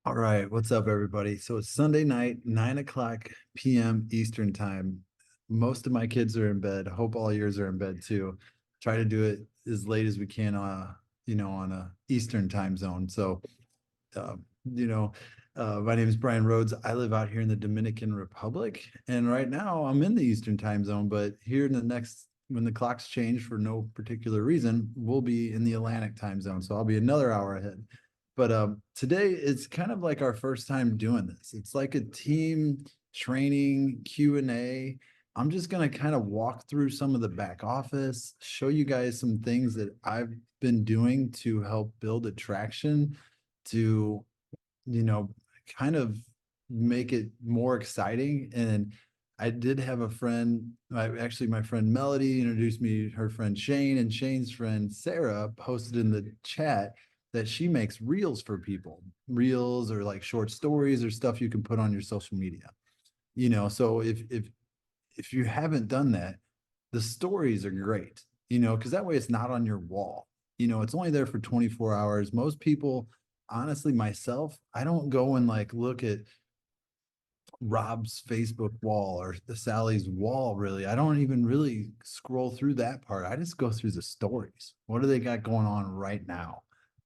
All right, what's up, everybody? So it's Sunday night, 9 o'clock p.m. Eastern time. Most of my kids are in bed. I hope all yours are in bed too. Try to do it as late as we can, on a Eastern time zone. So, uh, you know, my name is Brian Rhodes. I live out here in the Dominican Republic, and right now I'm in the Eastern time zone. But here in the next, when the clocks change for no particular reason, we'll be in the Atlantic time zone. So I'll be another hour ahead. But today it's kind of like our first time doing this. It's like a team training Q&A. I'm just going to kind of walk through some of the back office, show you guys some things that I've been doing to help build attraction, to, you know, kind of make it more exciting. And I did have a friend, my friend Melody introduced me to her friend Shane, and Shane's friend Sarah posted in the chat that she makes reels for people, reels or like short stories or stuff you can put on your social media. So if you haven't done that, the stories are great, because that way it's not on your wall. It's only there for 24 hours. Most people, honestly, myself, I don't go and like look at Rob's Facebook wall or the Sally's wall, really. I don't even really scroll through that part. I just go through the stories. What do they got going on right now?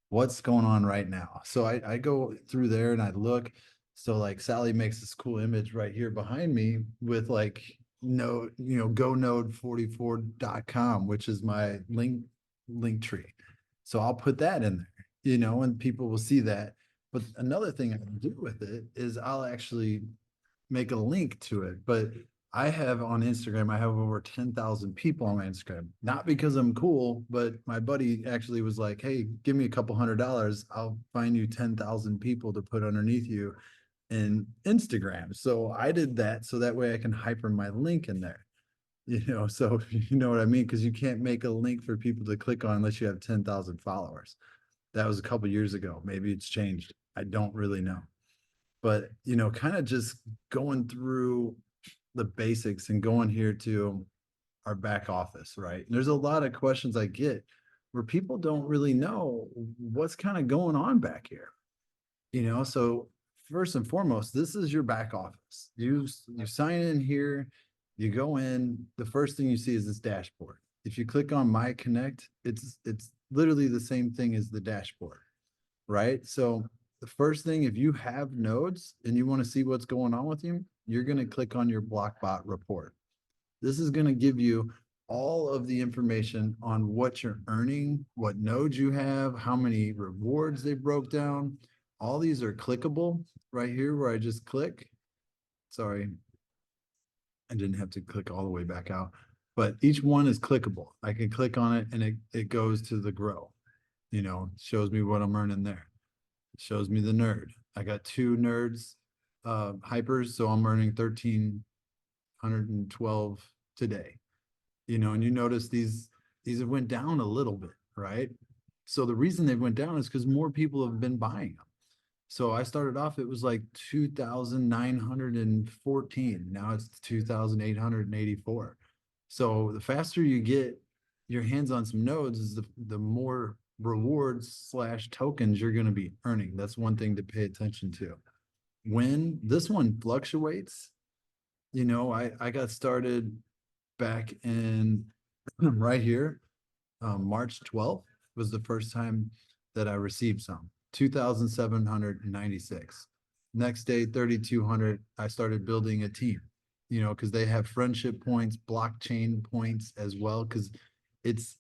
What's going on right now? So I go through there and I look. So like Sally makes this cool image right here behind me with like no, gonode44.com, which is my link tree. So I'll put that in there, and people will see that. But another thing I can do with it is I'll actually make a link to it. But I have on Instagram, I have over 10,000 people on my Instagram, not because I'm cool, but my buddy actually was like, hey, give me a couple $100. I'll find you 10,000 people to put underneath you in Instagram. So I did that so that way I can hyper my link in there. So you know what I mean? Because you can't make a link for people to click on unless you have 10,000 followers. That was a couple years ago. Maybe it's changed. I don't really know. But, kind of just going through the basics and going here to our back office, right? There's a lot of questions I get where people don't really know what's kind of going on back here. So first and foremost, this is your back office. You sign in here, you go in, the first thing you see is this dashboard. If you click on My Connect, it's literally the same thing as the dashboard, right? So the first thing, if you have nodes and you want to see what's going on with you, you're going to click on your Blockbot report. This is going to give you all of the information on what you're earning, what nodes you have, how many rewards they broke down. All these are clickable right here where I just click. Sorry, I didn't have to click all the way back out, but each one is clickable. I can click on it and it goes to the grow, shows me what I'm earning there. Shows me the nerd. I got two nerds, hypers, so I'm earning 1,312 today. And you notice these have went down a little bit, right? So the reason they went down is because more people have been buying them. So I started off, it was like 2,914. Now it's 2,884. So the faster you get your hands on some nodes, is the more rewards slash tokens you're going to be earning. That's one thing to pay attention to. When this one fluctuates, I got started back in right here. March 12th was the first time that I received some. 2,796. Next day, 3,200. I started building a team, because they have friendship points, blockchain points as well, because it's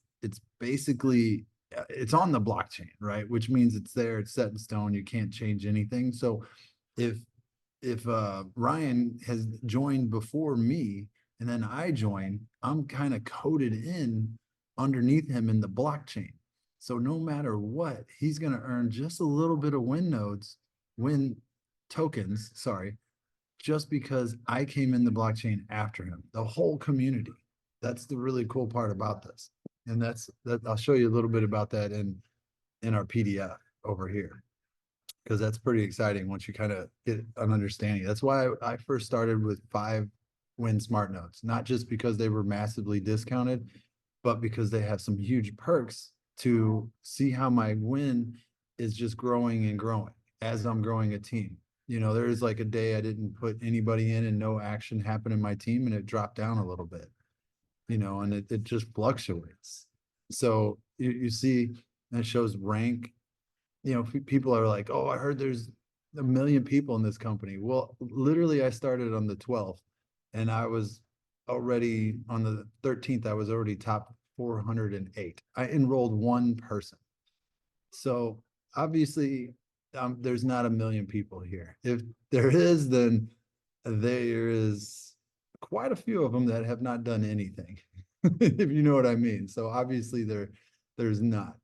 basically it's on the blockchain, right? Which means it's there, it's set in stone, you can't change anything. So if Ryan has joined before me and then I join, I'm kind of coded in underneath him in the blockchain. So no matter what, he's going to earn just a little bit of win tokens, sorry, just because I came in the blockchain after him, the whole community. That's the really cool part about this. And that I'll show you a little bit about that in our PDF over here, because that's pretty exciting once you kind of get an understanding. That's why I first started with 5 Win Smart Notes, not just because they were massively discounted, but because they have some huge perks to see how my win is just growing and growing. as I'm growing a team. You know, there's like a day I didn't put anybody in and no action happened in my team and it dropped down a little bit, you know, and it just fluctuates. So you see, and it shows rank. You know, people are like, oh, I heard there's a million people in this company. Well, literally, I started on the 12th and I was already on the 13th, I was already top 408. I enrolled one person. So obviously, there's not a million people here. If there is, then there is quite a few of them that have not done anything, if you know what I mean. So obviously there's not.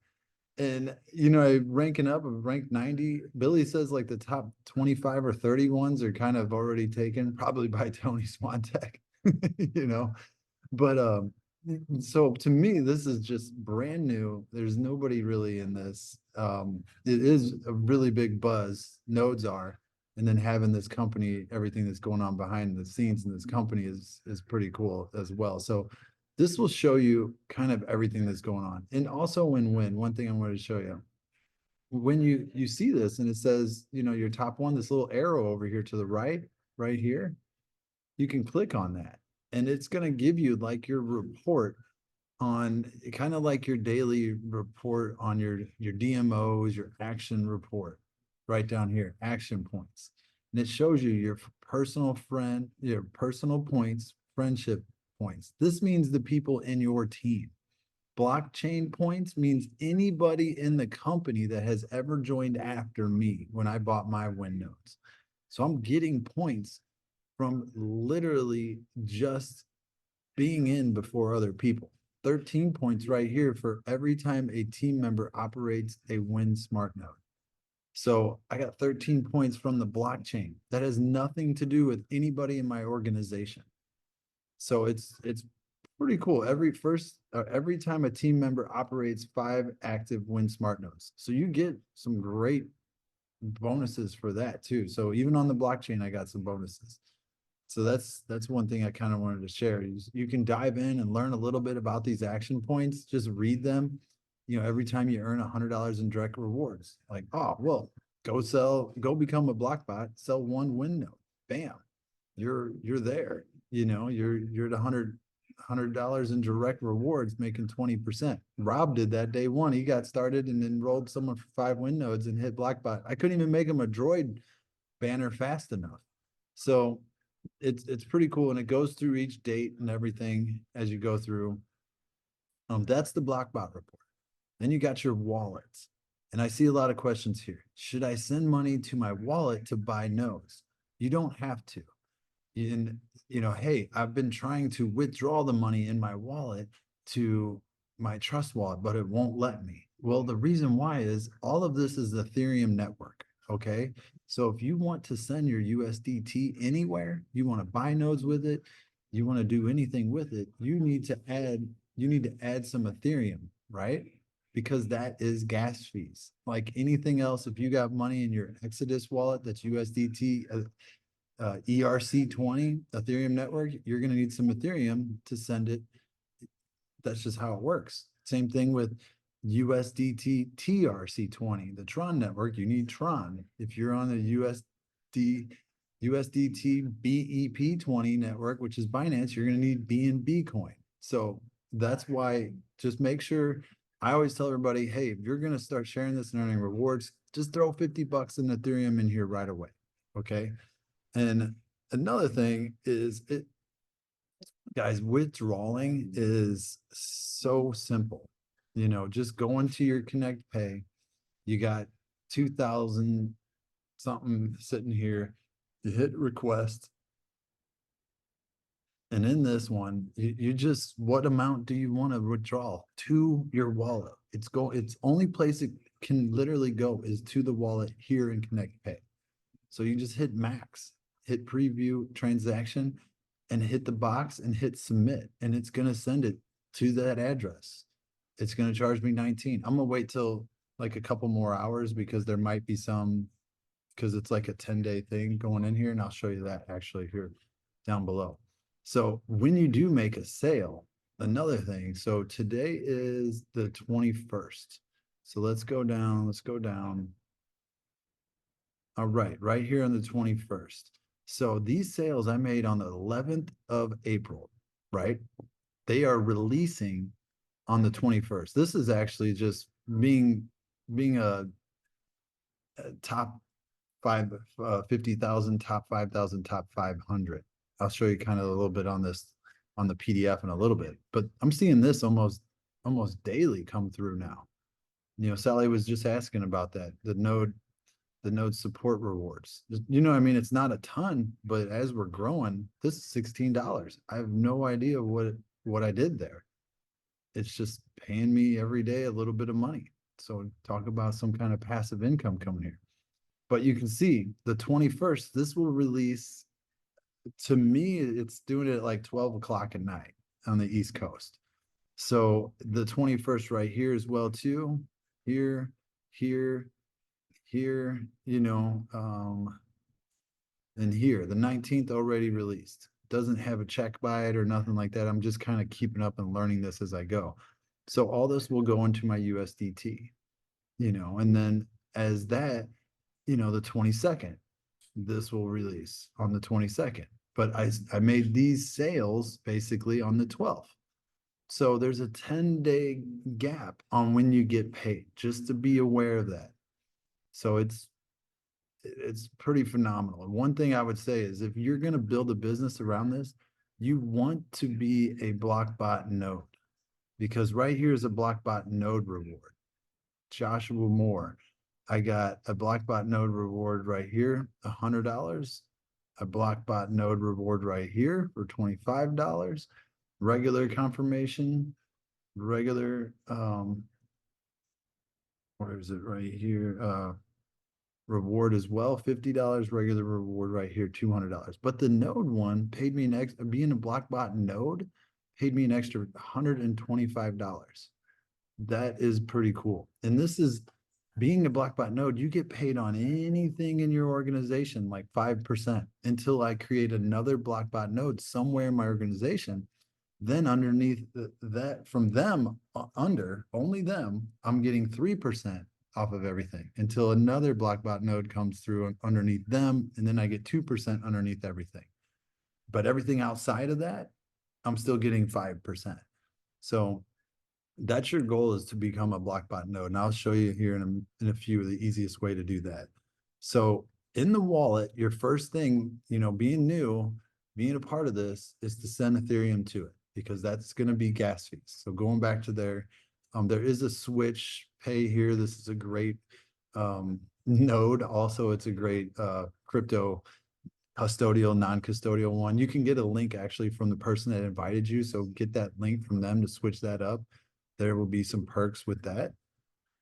And you know, ranking up of ranked 90, Billy says like the top 25 or 30 ones are kind of already taken, probably by Tony Swantek, you know. But so to me, this is just brand new. There's nobody really in this. It is a really big buzz, nodes are, and then having this company, everything that's going on behind the scenes in this company is pretty cool as well. So this will show you kind of everything that's going on. And also win-win. One thing I wanted to show you. When you see this and it says, you know, your top one, this little arrow over here to the right, right here, you can click on that and it's going to give you like your report on kind of like your daily report on your DMOs, your action report right down here, action points. And it shows you your personal friend, your personal points, friendship points. This means the people in your team. Blockchain points means anybody in the company that has ever joined after me when I bought my WinNodes. So I'm getting points from literally just being in before other people. 13 points right here for every time a team member operates a Win Smart Node. So I got 13 points from the blockchain. That has nothing to do with anybody in my organization. So it's pretty cool. Every time a team member operates 5 active Win Smart Nodes. So you get some great bonuses for that too. So even on the blockchain, I got some bonuses. So that's one thing I kind of wanted to share. You can dive in and learn a little bit about these action points. Just read them. You know, every time you earn $100 in direct rewards, like, oh, well, go become a BlockBot, sell one win node. Bam, you're there. You know, you're at $100 in direct rewards, making 20%. Rob did that day one. He got started and enrolled someone for 5 win nodes and hit BlockBot. I couldn't even make him a droid banner fast enough. So it's pretty cool, and it goes through each date and everything as you go through. That's the BlockBot report. Then you got your wallets, and I see a lot of questions here. Should I send money to my wallet to buy nodes? You don't have to. And you know, hey, I've been trying to withdraw the money in my wallet to my Trust wallet, but it won't let me. Well, the reason why is all of this is the Ethereum network. Okay. So if you want to send your USDT anywhere, you want to buy nodes with it, you want to do anything with it, you need to add some Ethereum, right? Because that is gas fees. Like anything else, if you got money in your Exodus wallet that's USDT, ERC20 Ethereum network, you're going to need some Ethereum to send it. That's just how it works. Same thing with USDT TRC20, the Tron network, you need Tron. If you're on the USDT BEP20 network, which is Binance, you're going to need BNB coin. So that's why just make sure, I always tell everybody, hey, if you're going to start sharing this and earning rewards, just throw 50 bucks in Ethereum in here right away. Okay. And another thing is guys, withdrawing is so simple. You know, just go into your Connect Pay. You got 2,000 something sitting here. You hit request. And in this one, you just, what amount do you want to withdraw to your wallet? It's only place it can literally go is to the wallet here in Connect Pay. So you just hit max, hit preview transaction, and hit the box and hit submit, and it's going to send it to that address. It's going to charge me 19. I'm going to wait till like a couple more hours because there might be some, because it's like a 10-day thing going in here, and I'll show you that actually here down below. So when you do make a sale, another thing, so today is the 21st. So let's go down. All right here on the 21st. So these sales I made on the 11th of April, right? They are releasing on the 21st. This is actually just being a top five, 50,000, top 5,000, top 500. I'll show you kind of a little bit on this on the PDF in a little bit, but I'm seeing this almost daily come through now. You know, Sally was just asking about that, the node support rewards. You know, I mean, it's not a ton, but as we're growing, this is $16. I have no idea what I did there. It's just paying me every day a little bit of money. So talk about some kind of passive income coming here. But you can see the 21st, this will release. To me, it's doing it at like 12 o'clock at night on the East Coast. So the 21st right here as well too. Here, here, here, you know, and here, the 19th already released. Doesn't have a check by it or nothing like that. I'm just kind of keeping up and learning this as I go. So all this will go into my USDT, you know, and then as that, you know, the 22nd, this will release on the 22nd. But I made these sales basically on the 12th. So there's a 10-day gap on when you get paid, just to be aware of that. So it's pretty phenomenal. And one thing I would say is if you're going to build a business around this, you want to be a Blockbot node, because right here is a Blockbot node reward. Joshua Moore, I got a Blockbot node reward right here, $100. A Blockbot node reward right here for $25. Regular confirmation, regular, where is it right here? Reward as well, $50. Regular reward right here, $200. But the node one paid me an extra, being a Blockbot node, paid me an extra $125. That is pretty cool. And this is being a Blockbot node, you get paid on anything in your organization, like 5%, until I create another Blockbot node somewhere in my organization. Then underneath that, from them, under only them, I'm getting 3% off of everything until another Blockbot node comes through underneath them, and then I get 2% underneath everything. But everything outside of that, I'm still getting 5%. So that's your goal, is to become a Blockbot node. And I'll show you here in a few the easiest way to do that. So in the wallet, your first thing, you know, being new, being a part of this, is to send Ethereum to it, because that's going to be gas fees. So going back to there is a switch pay here. This is a great node. Also, it's a great crypto custodial, non-custodial one. You can get a link actually from the person that invited you. So get that link from them to switch that up. There will be some perks with that.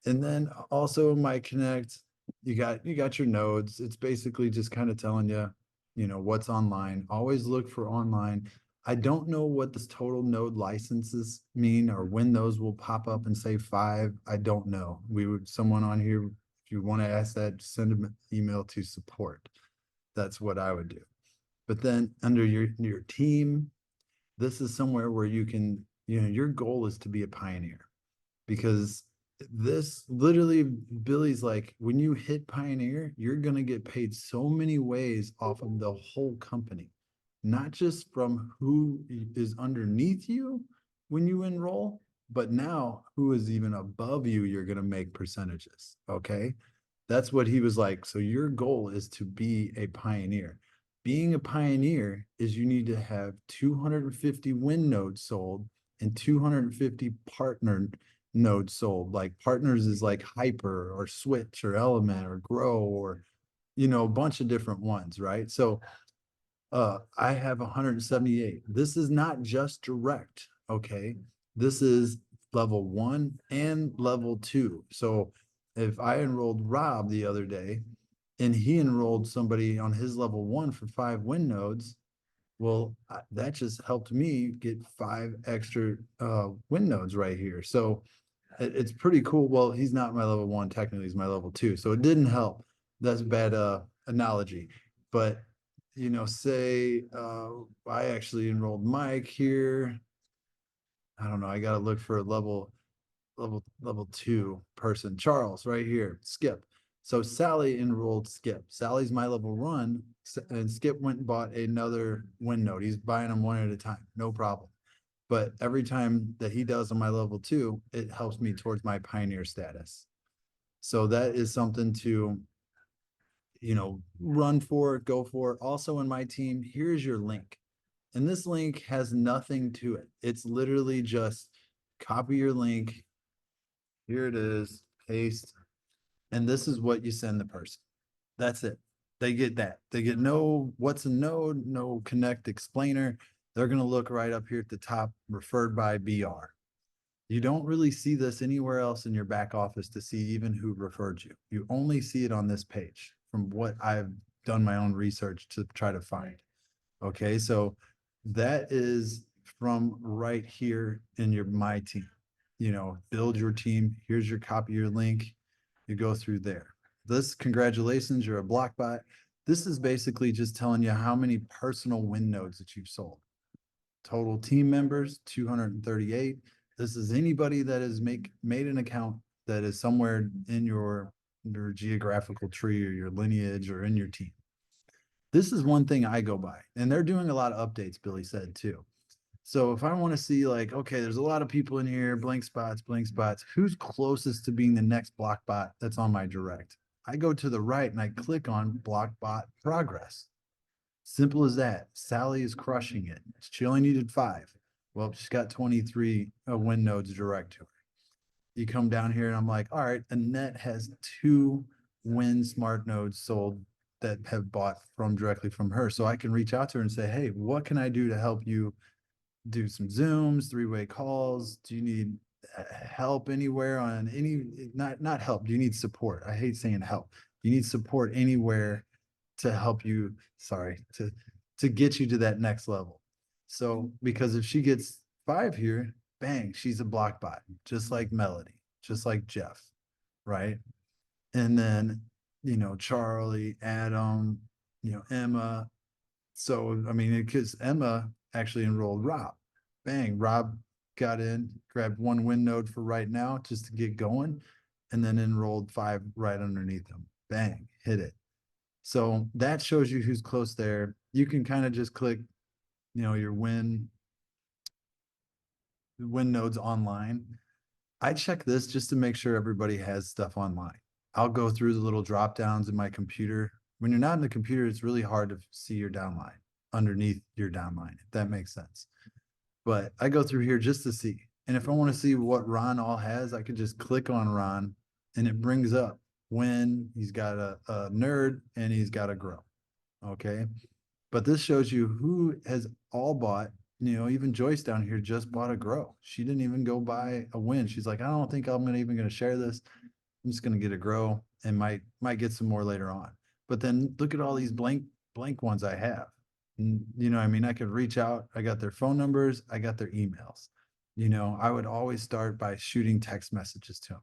And then also my Connect, you got your nodes. It's basically just kind of telling you, you know, what's online. Always look for online. I don't know what this total node licenses mean, or when those will pop up and say 5. I don't know. Someone on here, if you want to ask that, send an email to support. That's what I would do. But then under your team, this is somewhere where you can, you know, your goal is to be a pioneer, because this literally, Billy's like, when you hit pioneer, you're going to get paid so many ways off of the whole company, not just from who is underneath you when you enroll, but now who is even above you, you're going to make percentages. Okay. That's what he was like. So your goal is to be a pioneer. Being a pioneer is you need to have 250 win nodes sold and 250 partner nodes sold. Like partners is like Hyper or Switch or Element or Grow, or, you know, a bunch of different ones, right? So I have 178. This is not just direct, okay? This is level 1 and level 2. So if I enrolled Rob the other day and he enrolled somebody on his level 1 for 5 win nodes, well, that just helped me get 5 extra win nodes right here. So it's pretty cool. Well, he's not my level 1, technically he's my level 2. So it didn't help. That's a bad analogy. But, you know, say I actually enrolled Mike here. I don't know. I got to look for a level 2 person. Charles right here. Skip. So Sally enrolled Skip. Sally's my level run, and Skip went and bought another win note. He's buying them one at a time, no problem. But every time that he does on my level 2, it helps me towards my pioneer status. So that is something to, run for it, go for it. Also in my team, here's your link. And this link has nothing to it. It's literally just copy your link. Here it is, paste, and this is what you send the person. That's it. They get that. They get no what's a node, no connect explainer. They're going to look right up here at the top, referred by BR. You don't really see this anywhere else in your back office to see even who referred you. You only see it on this page from what I've done my own research to try to find. Okay, so that is from right here in your My Team. Build your team. Here's your copy your link. You go through there. This, congratulations, you're a BlockBot. This is basically just telling you how many personal win nodes that you've sold. Total team members, 238. This is anybody that has made an account that is somewhere in your geographical tree or your lineage or in your team. This is one thing I go by, and they're doing a lot of updates, Billy said too. So if I want to see like, okay, there's a lot of people in here, blank spots, who's closest to being the next BlockBot that's on my direct? I go to the right and I click on BlockBot progress. Simple as that. Sally is crushing it. She only needed 5. Well, she's got 23 win nodes direct to her. You come down here and I'm like, all right, Annette has 2 win smart nodes sold that have bought directly from her. So I can reach out to her and say, hey, what can I do to help you do some Zooms, 3-way calls? Do you need help anywhere on any, not help, do you need support? I hate saying help. You need support anywhere to help you, to get you to that next level. So, because if she gets 5 here, bang, she's a BlockBot, just like Melody, just like Jeff, right? And then, Charlie, Adam, Emma. So, I mean, because Emma actually enrolled Rob. Bang, Rob got in, grabbed 1 win node for right now just to get going, and then enrolled 5 right underneath him. Bang, hit it. So that shows you who's close there. You can kind of just click, your win nodes online. I check this just to make sure everybody has stuff online. I'll go through the little drop downs in my computer. When you're not in the computer, it's really hard to see your downline underneath your downline, if that makes sense. But I go through here just to see. And if I want to see what Ron all has, I could just click on Ron and it brings up when he's got a nerd and he's got a grow. Okay. But this shows you who has all bought. Even Joyce down here just bought a grow. She didn't even go buy a win. She's like, I don't think I'm even going to share this. I'm just going to get a grow and might get some more later on. But then look at all these blank ones I have. And, I could reach out. I got their phone numbers. I got their emails. I would always start by shooting text messages to them.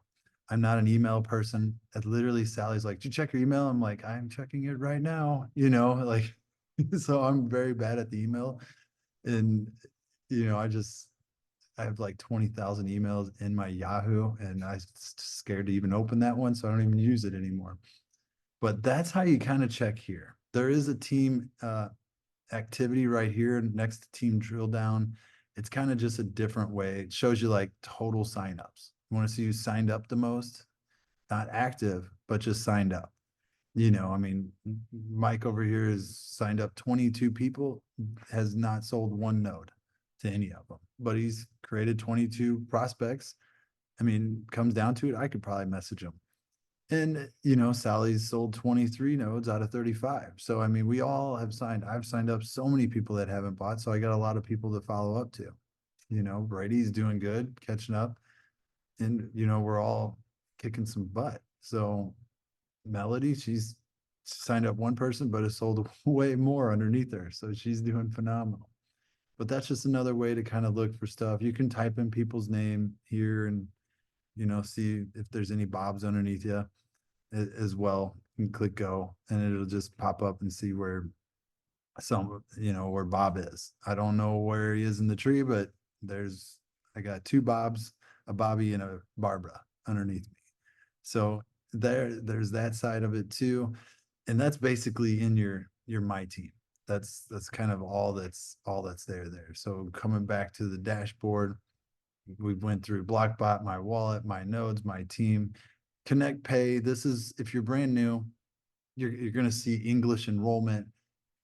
I'm not an email person. Literally, Sally's like, did you check your email? I'm like, I'm checking it right now, like, so I'm very bad at the email. And, I have like 20,000 emails in my Yahoo and I'm scared to even open that one. So I don't even use it anymore. But that's how you kind of check here. There is a team activity right here next to team drill down. It's kind of just a different way. It shows you like total signups. You want to see who signed up the most? Not active, but just signed up. Mike over here has signed up 22 people, has not sold 1 node to any of them, but he's created 22 prospects. Comes down to it, I could probably message him. And, Sally's sold 23 nodes out of 35. So, we all have I've signed up so many people that haven't bought. So I got a lot of people to follow up to. Brady's doing good, catching up. And, we're all kicking some butt. So Melody, she's signed up 1 person, but has sold way more underneath her. So she's doing phenomenal. But that's just another way to kind of look for stuff. You can type in people's name here and, see if there's any Bobs underneath you as well. You can click go and it'll just pop up and see where where Bob is. I don't know where he is in the tree, but I got 2 Bobs, a Bobby and a Barbara underneath me. So there's that side of it too. And that's basically in your My Team. That's kind of all that's there. So coming back to the dashboard, we went through Blockbot, my wallet, my nodes, my team, Connect Pay. This is if you're brand new, you're going to see English enrollment.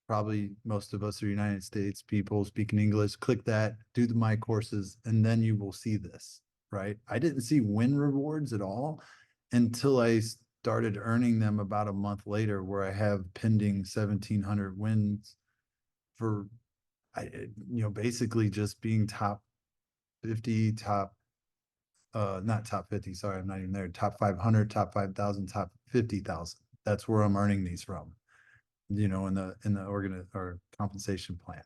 Probably most of us are United States people speaking English. Click that, do the My Courses, and then you will see this, right? I didn't see win rewards at all until I started earning them about a month later, where I have pending 1,700 wins for, basically just being top 50, not top 50, sorry, I'm not even there, top 500, top 5,000, top 50,000. That's where I'm earning these from, in the organ or compensation plan.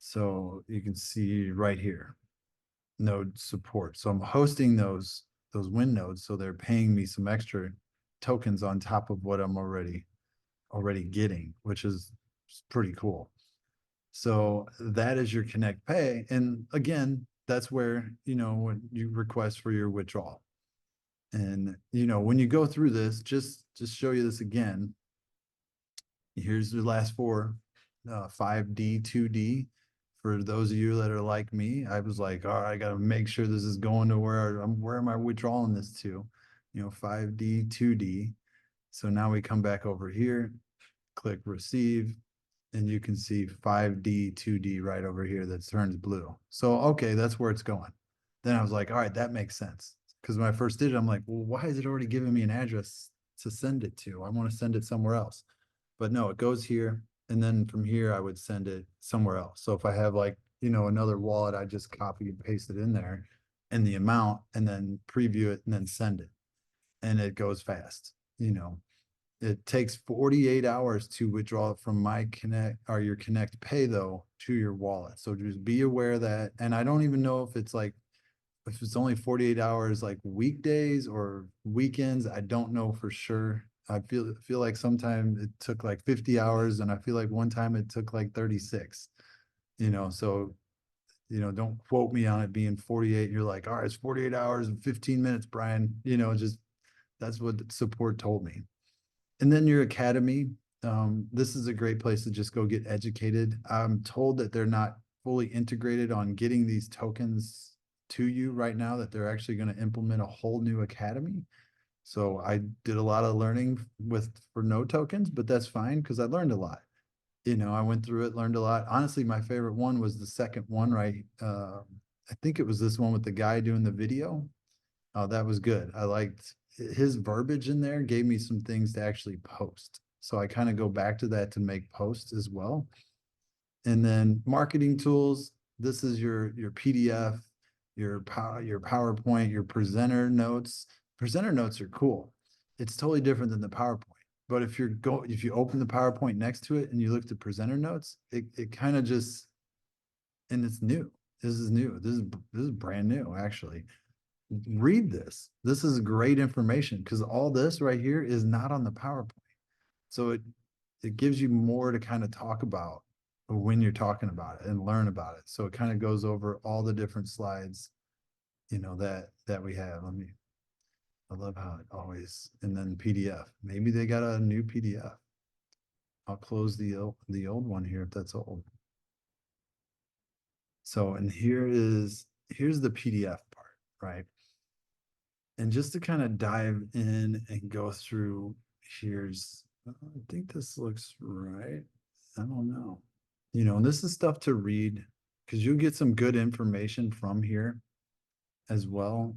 So you can see right here, node support. So I'm hosting those win nodes, so they're paying me some extra tokens on top of what I'm already getting, which is pretty cool. So that is your Connect Pay. And again, that's where, when you request for your withdrawal. And, when you go through this, just show you this again. Here's the last four, 5D, 2D. For those of you that are like me, I was like, all right, I got to make sure this is going to where am I withdrawing this to? 5D, 2D. So now we come back over here, click receive, and you can see 5D, 2D right over here that turns blue. So, okay, that's where it's going. Then I was like, all right, that makes sense. Because when I first did it, I'm like, well, why is it already giving me an address to send it to? I want to send it somewhere else. But no, it goes here. And then from here, I would send it somewhere else. So if I have another wallet, I just copy and paste it in there and the amount and then preview it and then send it. And it goes fast. It takes 48 hours to withdraw from my Connect or your Connect Pay though to your wallet. So just be aware of that. And I don't even know if it's only 48 hours like weekdays or weekends. I don't know for sure. I feel like sometimes it took like 50 hours and I feel like one time it took like 36. So don't quote me on it being 48. You're like, all right, it's 48 hours and 15 minutes, Brian. Just that's what the support told me. And then your academy, this is a great place to just go get educated. I'm told that they're not fully integrated on getting these tokens to you right now, that they're actually going to implement a whole new academy. So I did a lot of learning for no tokens, but that's fine because I learned a lot. I went through it, learned a lot. Honestly, my favorite one was the second one, right? I think it was this one with the guy doing the video. Oh, that was good. I liked his verbiage in there, gave me some things to actually post. So I kind of go back to that to make posts as well. And then marketing tools. This is your PDF, your PowerPoint, your presenter notes. Presenter notes are cool. It's totally different than the PowerPoint. But if you open the PowerPoint next to it and you look at presenter notes, it kind of just, and it's new. This is new. This is brand new, actually. Read this. This is great information because all this right here is not on the PowerPoint. So it gives you more to kind of talk about when you're talking about it and learn about it. So it kind of goes over all the different slides, that we have. I love how it always, and then PDF. Maybe they got a new PDF. I'll close the old one here if that's old. So, and here's the PDF part, right? And just to kind of dive in and go through, I think this looks right. I don't know. This is stuff to read because you'll get some good information from here as well.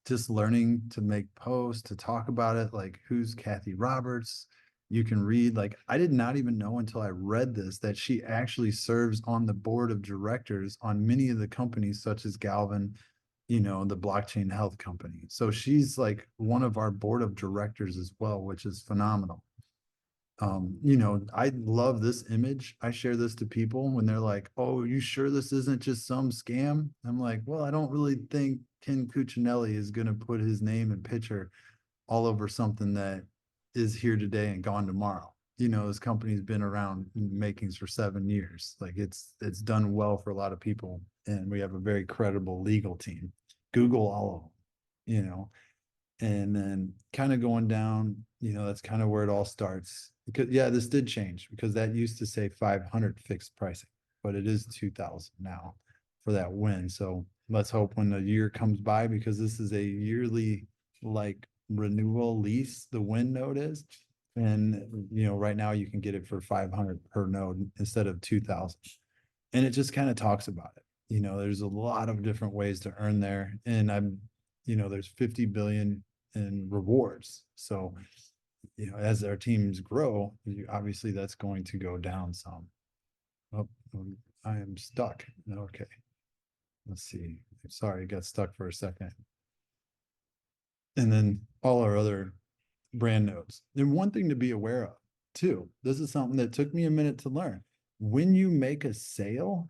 Just learning to make posts, to talk about it, like who's Kathy Roberts. You can read, like, I did not even know until I read this that she actually serves on the board of directors on many of the companies, such as Galvin, the blockchain health company. So she's like one of our board of directors as well, which is phenomenal. I love this image. I share this to people when they're like, oh, you sure this isn't just some scam? I'm like, well, I don't really think Ken Cuccinelli is going to put his name and picture all over something that is here today and gone tomorrow. This company's been around makings for 7 years. Like it's done well for a lot of people. And we have a very credible legal team. Google all of them, And then kind of going down, that's kind of where it all starts. Because yeah, this did change because that used to say 500 fixed pricing, but it is 2,000 now for that win. So let's hope when the year comes by, because this is a yearly like renewal lease, the win node is. And right now you can get it for 500 per node instead of 2,000. And it just kind of talks about it. There's a lot of different ways to earn there. And there's 50 billion in rewards. So, as our teams grow, obviously that's going to go down some. Oh, I am stuck. Okay. Let's see. Sorry, I got stuck for a second. And then all our other brand nodes. And one thing to be aware of too, this is something that took me a minute to learn. When you make a sale,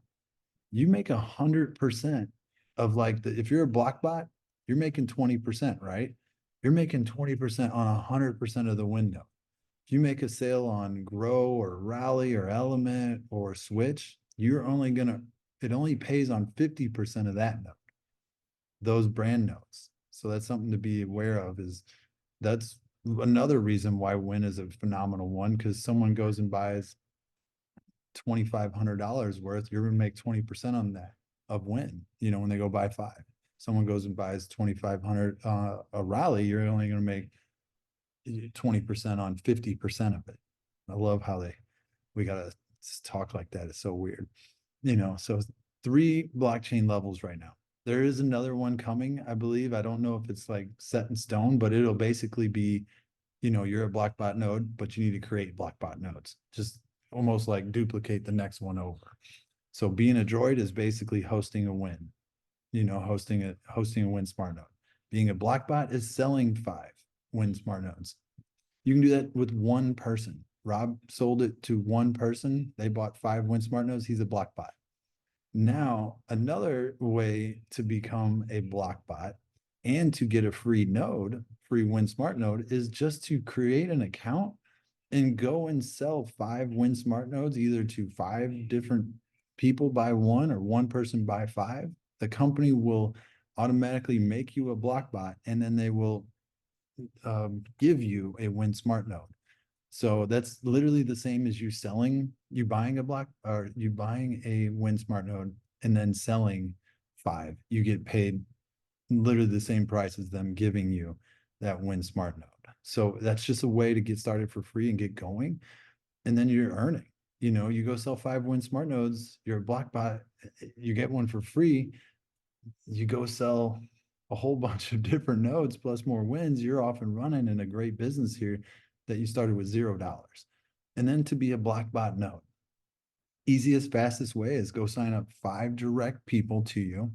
you make 100% of if you're a block bot, you're making 20%, right? You're making 20% on 100% of the window. If you make a sale on Grow or Rally or Element or Switch, it only pays on 50% of that node, those brand nodes. So that's something to be aware of. That's another reason why Win is a phenomenal one, because someone goes and buys $2,500 worth, you're gonna make 20% on that of Win, when they go buy 5. Someone goes and buys 2,500 a Rally, you're only gonna make 20% on 50% of it. I love how we gotta talk like that. It's so weird. So 3 blockchain levels right now. There is another one coming, I believe. I don't know if it's like set in stone, but it'll basically be, you're a blockbot node, but you need to create blockbot nodes. Just almost like duplicate the next one over. So being a droid is basically hosting a win, hosting a win smart node. Being a blockbot is selling 5 win smart nodes. You can do that with one person. Rob sold it to one person. They bought 5 win smart nodes. He's a blockbot. Now, another way to become a blockbot and to get a free win smart node, is just to create an account and go and sell 5 win smart nodes, either to 5 different people buy 1 or one person buy 5. The company will automatically make you a blockbot, and then they will give you a win smart node. So that's literally the same as you buying a win smart node and then selling 5. You get paid literally the same price as them giving you that win smart node. So that's just a way to get started for free and get going. And then you're earning. You go sell 5 win smart nodes, you're a block bot, you get one for free. You go sell a whole bunch of different nodes plus more wins, you're off and running in a great business here that you started with $0. And then to be a block bot node, easiest, fastest way is go sign up 5 direct people to you.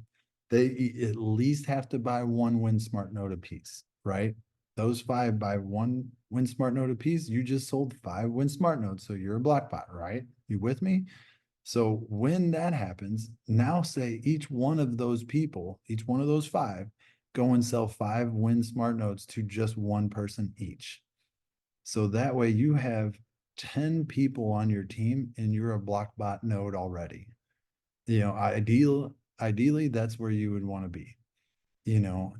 They at least have to buy 1 win smart node a piece, right? Those 5 buy 1 win smart node a piece. You just sold 5 win smart nodes. So you're a block bot, right? You with me? So when that happens, now say each one of those people, each one of those 5, go and sell 5 win smart nodes to just one person each. So that way you have 10 people on your team and you're a blockbot node already. Ideally that's where you would want to be.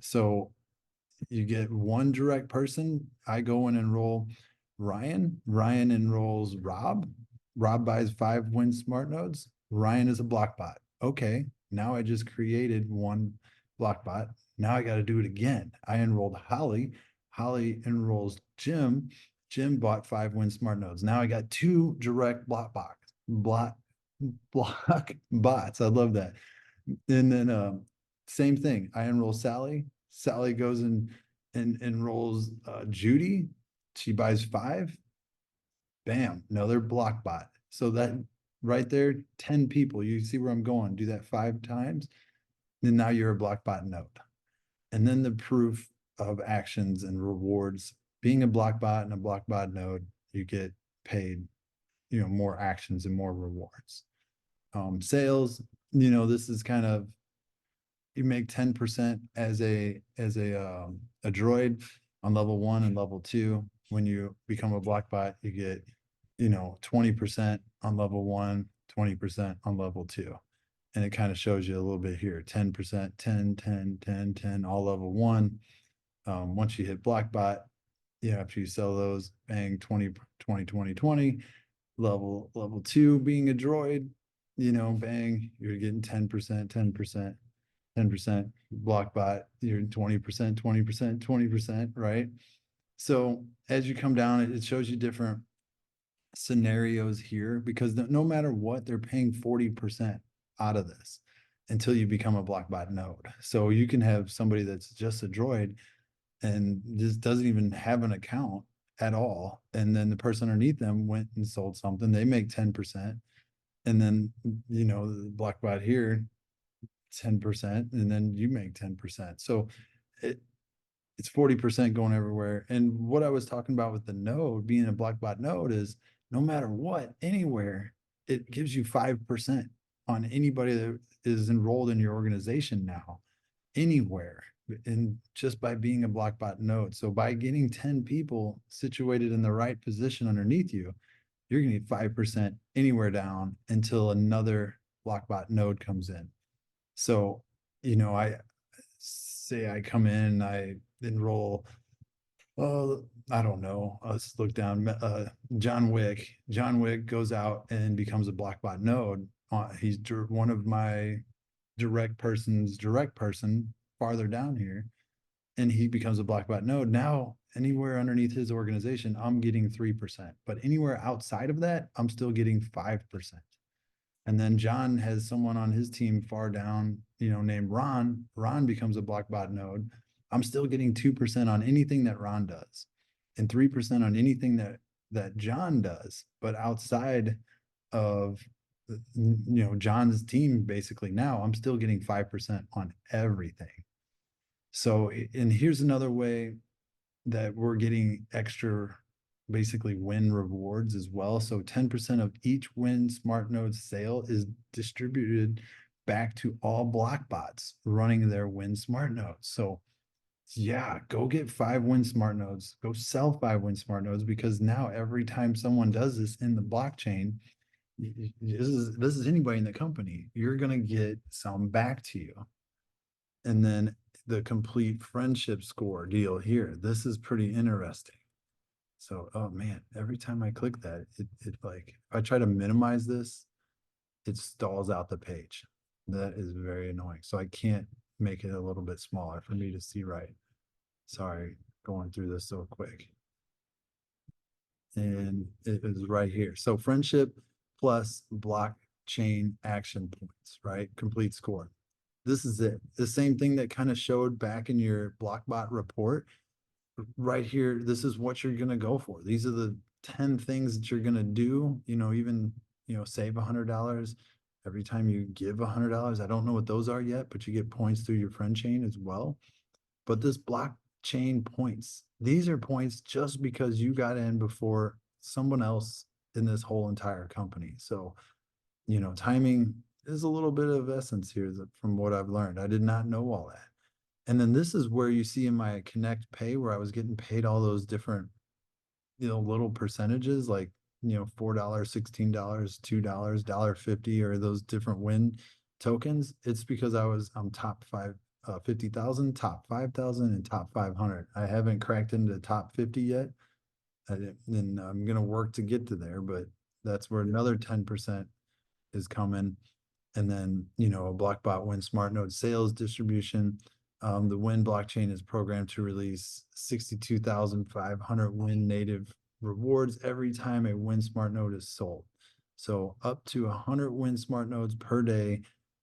So you get 1 direct person. I go and enroll Ryan. Ryan enrolls Rob. Rob buys 5 win smart nodes. Ryan is a block bot. Okay, now I just created 1 block bot. Now I got to do it again. I enrolled Holly. Holly enrolls Jim. Jim bought 5 win smart nodes. Now I got 2 direct block bots. I love that. And then same thing. I enroll Sally. Sally goes and enrolls Judy. She buys 5. Bam, another block bot. So that right there, 10 people. You see where I'm going. Do that 5 times. And now you're a block bot node. And then the proof of actions and rewards. Being a block bot and a block bot node, you get paid, more actions and more rewards. Sales, this is kind of, you make 10% as a droid on level 1 and level 2. When you become a block bot, you get 20% on level 1, 20% on level 2. And it kind of shows you a little bit here, 10%, 10, 10, 10, 10, all level 1. Once you hit Blockbot, after you sell those, bang, 20, 20, 20, 20. Level 2 being a droid, bang, you're getting 10%, 10%, 10%. Blockbot, you're 20%, 20%, 20%, right? So as you come down, it shows you different scenarios here, because no matter what, they're paying 40% out of this until you become a Blockbot node. So you can have somebody that's just a droid and just doesn't even have an account at all. And then the person underneath them went and sold something, they make 10%. And then, the Blockbot here, 10%, and then you make 10%. So it's 40% going everywhere. And what I was talking about with the node being a Blockbot node is no matter what, anywhere, it gives you 5% on anybody that is enrolled in your organization now, anywhere. And just by being a Blockbot node. So by getting 10 people situated in the right position underneath you, you're going to get 5% anywhere down until another Blockbot node comes in. So, I say I come in, I enroll, I don't know, let's look down, John Wick. John Wick goes out and becomes a Blockbot node. He's one of my direct person farther down here, and he becomes a Blockbot node. Now, anywhere underneath his organization, I'm getting 3%, but anywhere outside of that, I'm still getting 5%. And then John has someone on his team far down, named Ron. Ron becomes a Blockbot node. I'm still getting 2% on anything that Ron does, and 3% on anything that John does. But outside of John's team, basically now I'm still getting 5% on everything. So, and here's another way that we're getting extra, basically win rewards as well. So 10% of each win smart node sale is distributed back to all Blockbots running their win smart nodes. So yeah, go get 5 win smart nodes, go sell 5 win smart nodes, because now every time someone does this in the blockchain, this is anybody in the company, you're going to get some back to you. And then the complete friendship score deal here, this is pretty interesting. So, oh man, every time I click that, it like, if I try to minimize this, it stalls out the page. That is very annoying. So I can't make it a little bit smaller for me to see right. Sorry, going through this so quick. And it is right here. So friendship plus blockchain action points, right? Complete score. This is it. The same thing that kind of showed back in your Blockbot report. Right here, this is what you're going to go for. These are the 10 things that you're going to do, even, save $100 every time you give $100. I don't know what those are yet, but you get points through your friend chain as well. But this blockchain points, these are points just because you got in before someone else in this whole entire company. So, timing is a little bit of essence here from what I've learned. I did not know all that. And then this is where you see in my Connect Pay, where I was getting paid all those different, little percentages, like, $4, $16, $2, $1.50, or those different win tokens. It's because I'm top 50,000, top 5,000, and top 500. I haven't cracked into top 50 yet. And I'm going to work to get to there, but that's where another 10% is coming. And then, a Blockbot Win Smart Node sales distribution. The Win blockchain is programmed to release 62,500 Win native rewards every time a Win Smart Node is sold. So up to 100 Win Smart Nodes per day,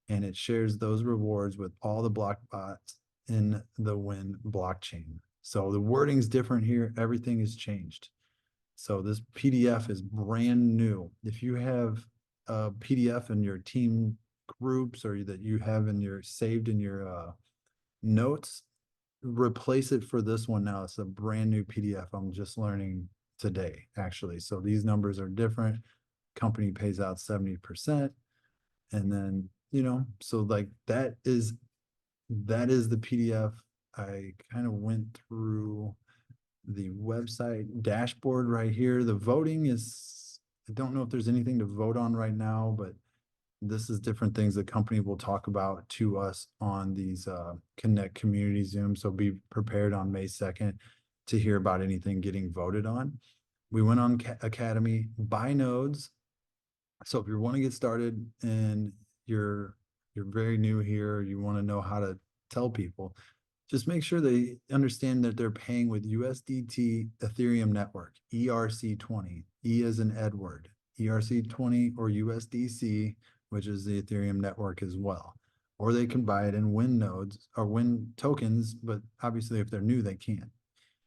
and it shares those rewards with all the Blockbots in the Win blockchain. So the wording's different here. Everything is changed. So this PDF is brand new. If you have a PDF in your team groups, or that you have saved in your notes, replace it for this one now. It's a brand new PDF. I'm just learning today, actually. So these numbers are different. Company pays out 70%. And then, so like that is the PDF. I kind of went through the website dashboard right here. The voting is, I don't know if there's anything to vote on right now, but This is different things the company will talk about to us on these Connect Community Zoom. So be prepared on May 2nd to hear about anything getting voted on. We went on Academy, buy nodes. So if you want to get started and you're very new here, you want to know how to tell people, just make sure they understand that they're paying with USDT Ethereum Network, ERC20, E as in Edward, ERC20 or USDC, which is the Ethereum network as well. Or they can buy it in WIN nodes or WIN tokens, but obviously if they're new, they can't.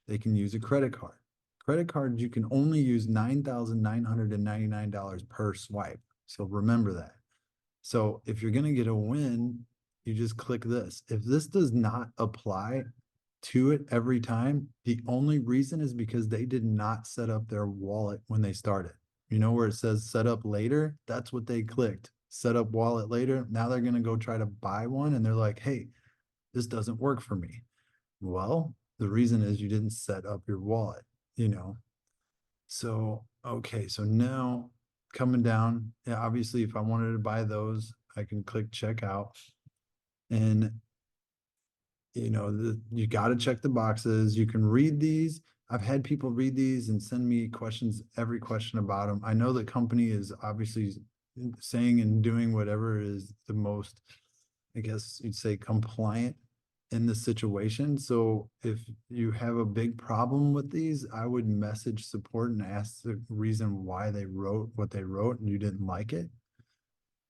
They can use a credit card. Credit cards, you can only use $9,999 per swipe. So remember that. So if you're going to get a win, you just click this. If this does not apply to it every time, the only reason is because they did not set up their wallet when they started. You know where it says set up later? That's what they clicked. Set up wallet later. Now they're going to go try to buy one and they're like, hey, this doesn't work for me. Well, the reason is you didn't set up your wallet, you know. So, okay, so now coming down, yeah, obviously if I wanted to buy those, I can click checkout. And you know, you got to check the boxes. You can read these. I've had people read these and send me questions, every question about them. I know the company is obviously saying and doing whatever is the most, I guess you'd say, compliant in the situation. So if you have a big problem with these, I would message support and ask the reason why they wrote what they wrote and you didn't like it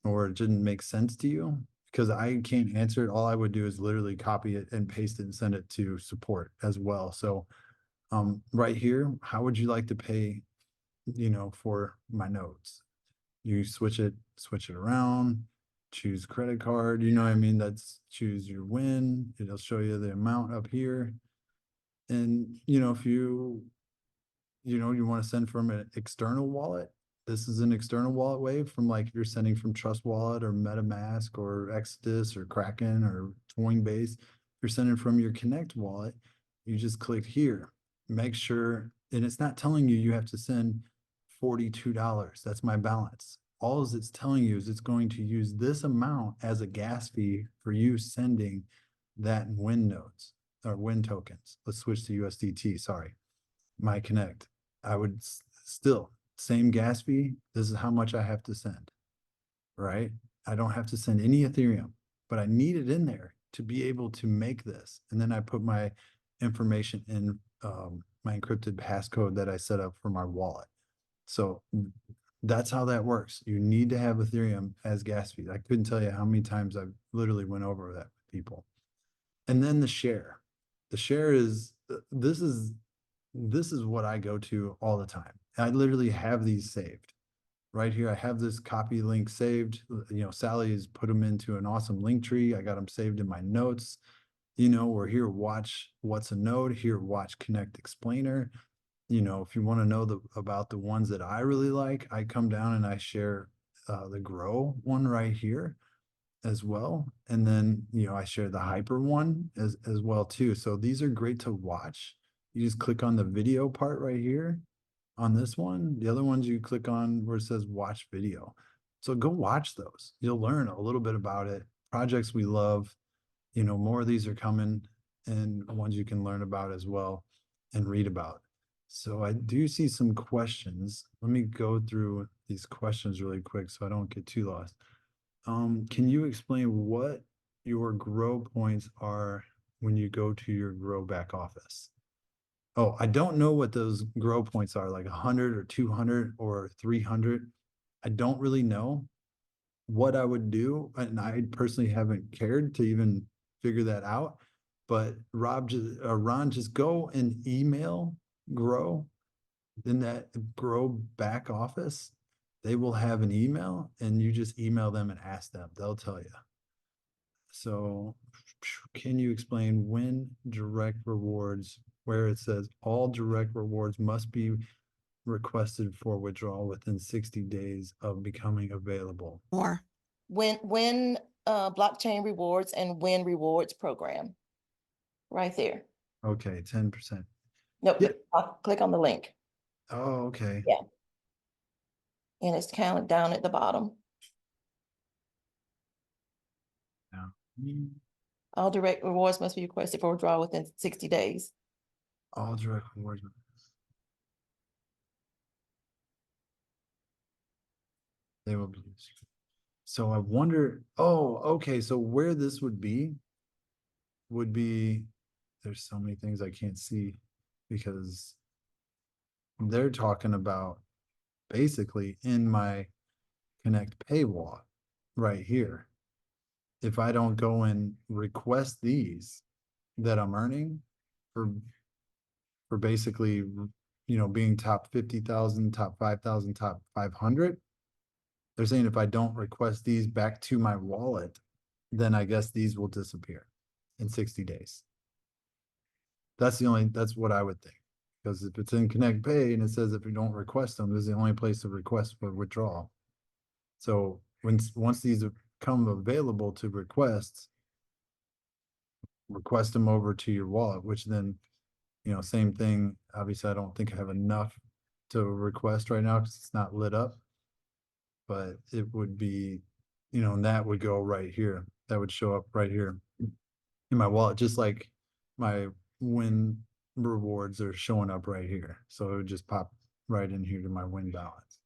or it didn't make sense to you, because I can't answer it. All I would do is literally copy it and paste it and send it to support as well. So right here, how would you like to pay, you know, for my notes? You switch it around, choose credit card, you know what I mean? That's choose your win. It'll show you the amount up here. And, you know, if you want to send from an external wallet, this is an external wallet way from like if you're sending from Trust Wallet or MetaMask or Exodus or Kraken or Coinbase. If you're sending from your Connect wallet, you just click here. Make sure, and it's not telling you you have to send $42. That's my balance. All it's telling you is it's going to use this amount as a gas fee for you sending that WIN nodes or WIN tokens. Let's switch to USDT. Sorry, my Connect. I would still same gas fee. This is how much I have to send, right? I don't have to send any Ethereum, but I need it in there to be able to make this. And then I put my information in my encrypted passcode that I set up for my wallet. So that's how that works. You need to have Ethereum as gas fee. I couldn't tell you how many times I've literally went over that with people. And then the share. The share is this is what I go to all the time. I literally have these saved right here. I have this copy link saved. You know, Sally has put them into an awesome link tree. I got them saved in my notes. You know, we're here, watch what's a node, here, watch Connect Explainer. You know, if you want to know about the ones that I really like, I come down and I share the Grow one right here as well. And then, you know, I share the Hyper one as well too. So these are great to watch. You just click on the video part right here on this one. The other ones you click on where it says watch video. So go watch those. You'll learn a little bit about it. Projects we love, you know, more of these are coming and ones you can learn about as well and read about. So I do see some questions. Let me go through these questions really quick so I don't get too lost. Can you explain what your grow points are when you go to your grow back office? Oh, I don't know what those grow points are, like 100 or 200 or 300. I don't really know what I would do, and I personally haven't cared to even figure that out. But Ron, just go and email Grow in that Grow back office. They will have an email, and you just email them and ask them. They'll tell you. So, can you explain when direct rewards, where it says all direct rewards must be requested for withdrawal within 60 days of becoming available? More. When blockchain rewards and WIN rewards program. Right there. Okay, 10%. Nope, Yeah. click on the link. Oh, okay. Yeah. And it's kind of down at the bottom. All direct rewards must be requested for withdrawal within 60 days. All direct rewards. They will be used. So I wonder, oh, okay, so where this would be there's so many things I can't see because they're talking about basically in my Connect Pay wallet right here. If I don't go and request these that I'm earning for basically, being top 50,000, top 5,000, top 500, they're saying if I don't request these back to my wallet, then I guess these will disappear in 60 days. That's what I would think. Because if it's in Connect Pay and it says if you don't request them, this is the only place to request for withdrawal. So once these come available to request them over to your wallet, which then, same thing. Obviously, I don't think I have enough to request right now because it's not lit up. But it would be, and that would go right here. That would show up right here in my wallet, just like my win rewards are showing up right here. So it would just pop right in here to my win balance.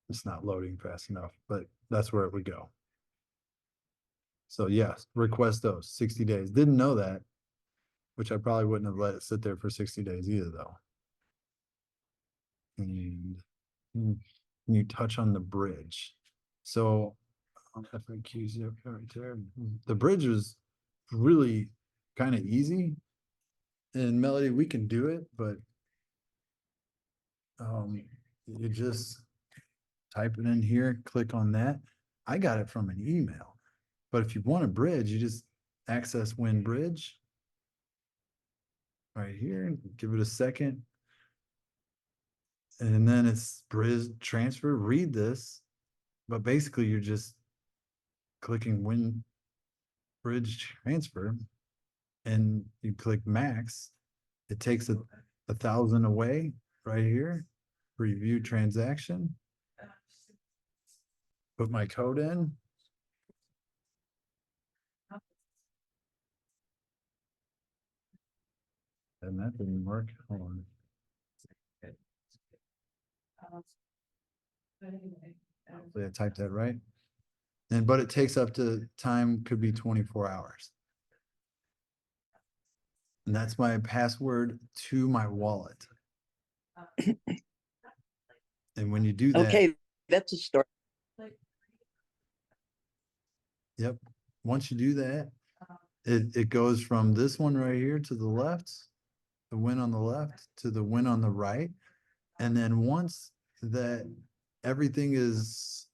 It's not loading fast enough, but that's where it would go. So yes, request those 60 days. Didn't know that, which I probably wouldn't have let it sit there for 60 days either though. And you touch on the bridge. So FAQs right there. The bridge is really kind of easy. And Melody, we can do it, but you just type it in here, click on that. I got it from an email. But if you want a bridge, you just access WinBridge right here, give it a second. And then it's bridge transfer, read this. But basically you're just clicking WinBridge transfer and you click max. It takes 1,000 away right here. Review transaction. Put my code in. And that didn't work. Hold on. Hopefully I typed that right. But it takes up to time, could be 24 hours. And that's my password to my wallet. And when you do that, Okay, that's a start. yep. Once you do that, it goes from this one right here to the left, the win on the left to the win on the right. And then once that everything is,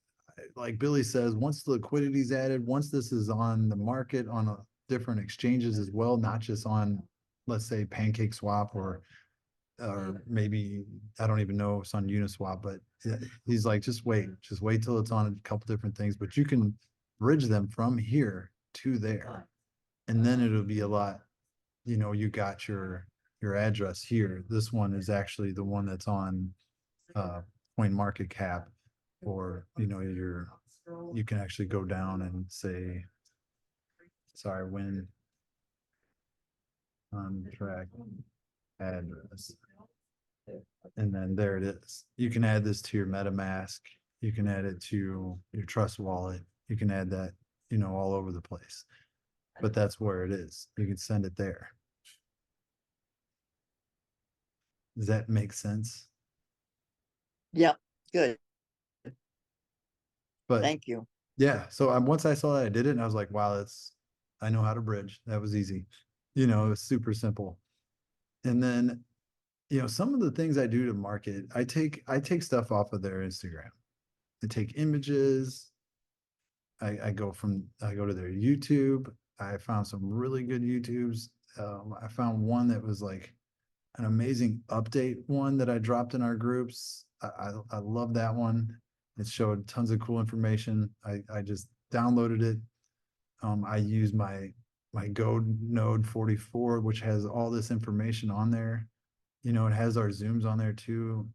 like Billy says, once the liquidity is added, once this is on the market on different exchanges as well, not just on, let's say, Pancake Swap or maybe, I don't even know if it's on Uniswap, but he's like, just wait till it's on a couple different things, but you can bridge them from here to there. And then it'll be a lot, you got your address here. This one is actually the one that's on CoinMarketCap, or, you can actually go down and say, sorry, when on track address. And then there it is. You can add this to your MetaMask. You can add it to your Trust Wallet. You can add that, all over the place. But that's where it is. You can send it there. Does that make sense? Yeah, good. But Thank you. yeah, so once I saw that I did it, and I was like, wow, I know how to bridge. That was easy. It was super simple. And then, some of the things I do to market, I take stuff off of their Instagram. I take images. I go to their YouTube. I found some really good YouTubes. I found one that was like an amazing update one that I dropped in our groups. I love that one. It showed tons of cool information. I just downloaded it. I use my GoNode 44, which has all this information on there. It has our Zooms on there too.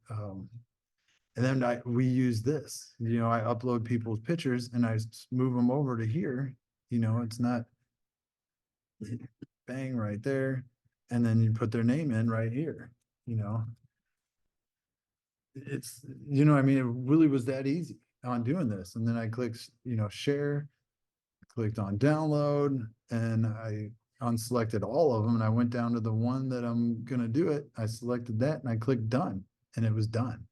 And then we use this, I upload people's pictures and I move them over to here, it's not bang right there. And then you put their name in right here, it's, I mean, it really was that easy on doing this. And then I clicked, share, clicked on download, and I unselected all of them. And I went down to the one that I'm going to do it. I selected that and I clicked done, and it was done.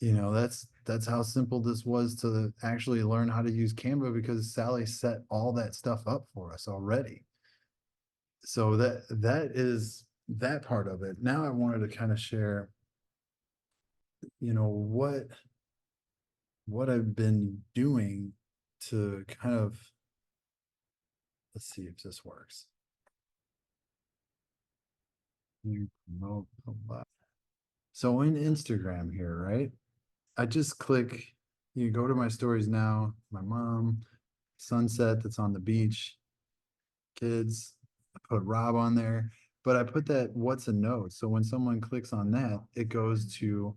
That's how simple this was to actually learn how to use Canva, because Sally set all that stuff up for us already. So that is that part of it. Now I wanted to kind of share, what I've been doing to kind of, let's see if this works. You promote a lot. So in Instagram here, right? I just click, you go to my stories now, my mom, sunset that's on the beach, kids, I put Rob on there, but I put that what's a node. So when someone clicks on that, it goes to,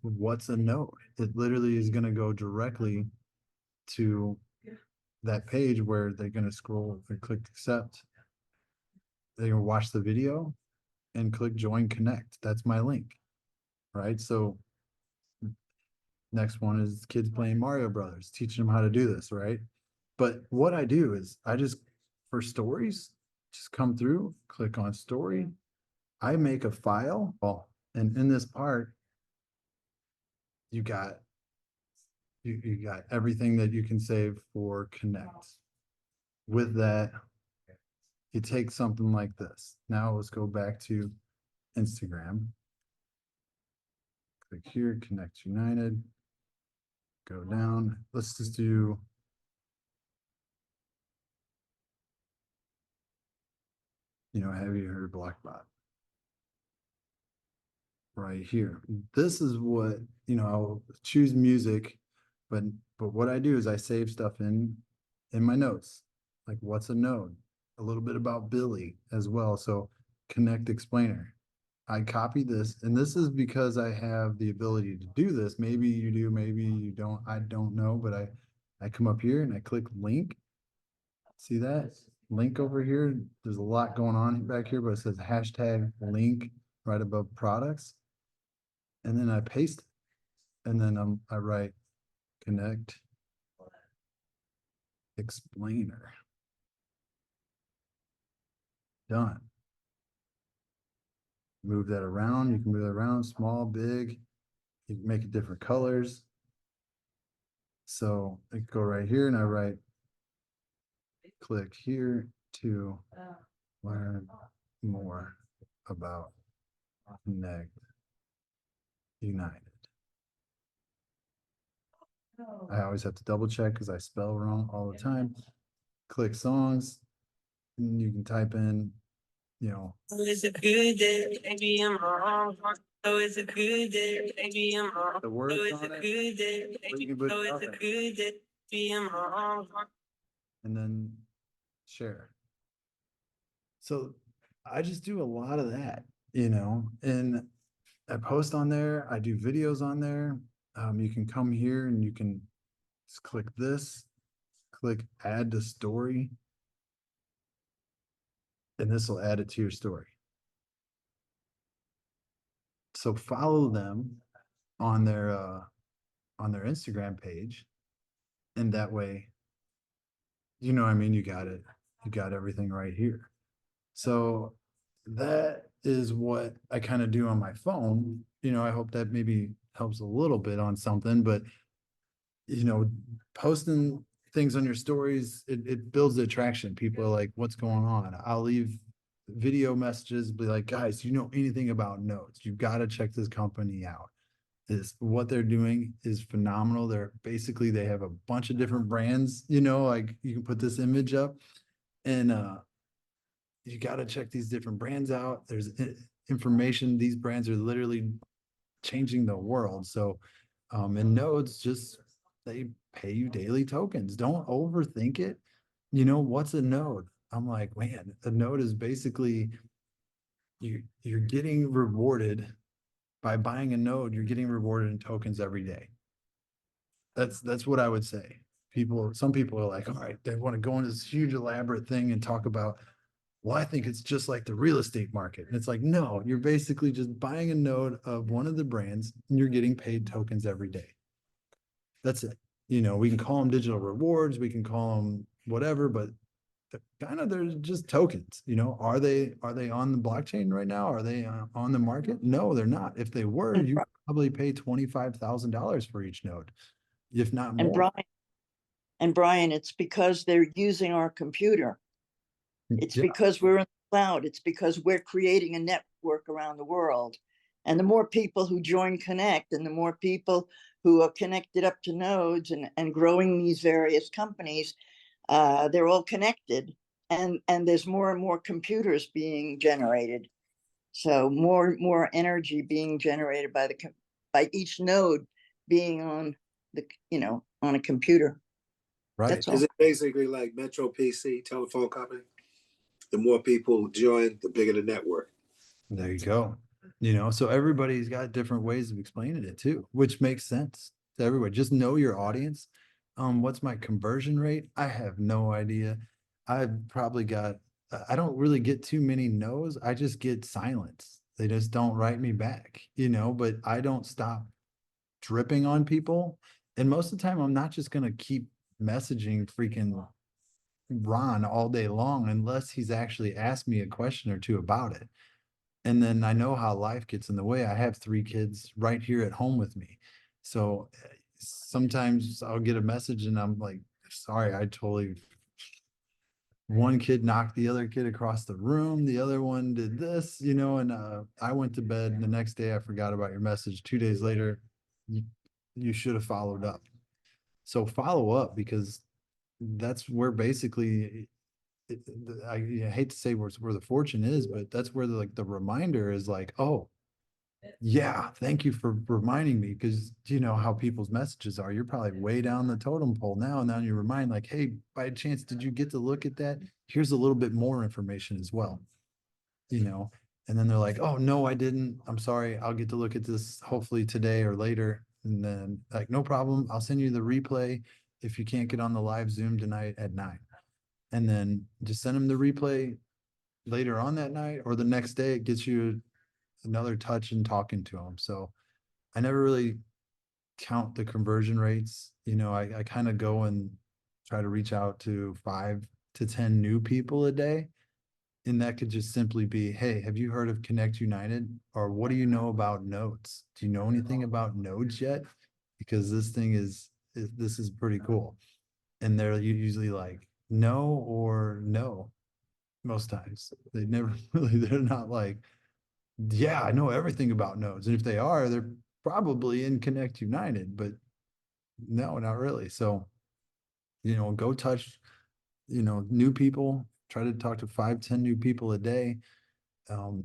what's a node? It literally is going to go directly to that page where they're going to scroll and click accept. They're going to watch the video and click join connect. That's my link, right? So next one is kids playing Mario Brothers, teaching them how to do this, right? But what I do is I just, for stories, just come through, click on story. I make a file, and in this part, you got everything that you can save for Connect. With that, you take something like this. Now let's go back to Instagram. Click here, Connect United. Go down. Let's just do have you heard Blockbot? Right here. This is what, I'll choose music, but what I do is I save stuff in my notes. Like, what's a node? A little bit about Billy as well. So Connect Explainer. I copy this, and this is because I have the ability to do this. Maybe you do, maybe you don't. I don't know, but I come up here and I click link. See that? Link over here. There's a lot going on back here, but it says hashtag link right above products. And then I paste it, and then I write Connect Explainer. Done. Move that around. You can move it around, small, big. You can make it different colors. So I go right here and I write, click here to learn more about Connect United. I always have to double check because I spell wrong all the time. Click songs, and you can type in, It's a good day, baby, I'm wrong. Oh, it's a good day, baby, I'm wrong. the words Oh, it's on a it, good day, or you baby. can put Oh, it's a nothing, good day, baby, I'm wrong. and then share. So I just do a lot of that, and I post on there. I do videos on there. You can come here and you can just click this, click add to story, and this will add it to your story. So follow them on their Instagram page, and that way, you got it. You got everything right here. So that is what I kind of do on my phone. I hope that maybe helps a little bit on something, but posting things on your stories, it builds the attraction. People are like, what's going on? I'll leave video messages, be like, guys, you know anything about notes? You've got to check this company out. What they're doing is phenomenal. They have a bunch of different brands, like you can put this image up, and you got to check these different brands out. There's information. These brands are literally changing the world. So, and nodes they pay you daily tokens. Don't overthink it. What's a node? I'm like, man, a node is basically you're getting rewarded by buying a node, you're getting rewarded in tokens every day. That's what I would say. Some people are like, all right, they want to go into this huge elaborate thing and talk about, well, I think it's just like the real estate market. And it's like, no, you're basically just buying a node of one of the brands and you're getting paid tokens every day. That's it. You know, we can call them digital rewards, we can call them whatever, but they're just tokens, you know. Are they on the blockchain right now? Are they on the market? No, they're not. If they were, And you Bri- probably pay $25,000 for each node, if not And more. Brian, it's because they're using our computer. It's Yeah, because we're in the cloud. It's because we're creating a network around the world. And the more people who join Connect and the more people who are connected up to nodes and growing these various companies, they're all connected. And there's more and more computers being generated. So more energy being generated by each node being on on a computer. right. That's all. Is it basically like Metro PC telephone company? The more people join, the bigger the network. There you go. You know, so everybody's got different ways of explaining it too, which makes sense to everybody. Just know your audience. What's my conversion rate? I have no idea. I've probably got, I don't really get too many no's. I just get silence. They just don't write me back, you know, but I don't stop dripping on people. And most of the time, I'm not just going to keep messaging freaking Ron all day long unless he's actually asked me a question or two about it. And then I know how life gets in the way. I have 3 kids right here at home with me. So sometimes I'll get a message and I'm like, sorry, one kid knocked the other kid across the room. The other one did this, you know, and I went to bed and the next day I forgot about your message. 2 days later, you should have followed up. So follow up, because that's where basically I hate to say where the fortune is, but that's where the reminder is like, oh, yeah, thank you for reminding me, because you know how people's messages are. You're probably way down the totem pole now, and now you remind like, hey, by chance, did you get to look at that? Here's a little bit more information as well, you know. And then they're like, oh no, I didn't. I'm sorry. I'll get to look at this hopefully today or later. And then like, no problem. I'll send you the replay if you can't get on the live Zoom tonight at 9. And then just send them the replay later on that night or the next day. It gets you another touch in talking to them. So I never really count the conversion rates. You know, I kind of go and try to reach out to 5 to 10 new people a day. And that could just simply be, hey, have you heard of Connect United? Or what do you know about nodes? Do you know anything about nodes yet? Because this thing this is pretty cool. And they're usually like, no or no. Most times they never really, they're not like, yeah, I know everything about nodes. And if they are, they're probably in Connect United, but no, not really. So, you know, go touch, you know, new people, try to talk to 5, 10 new people a day.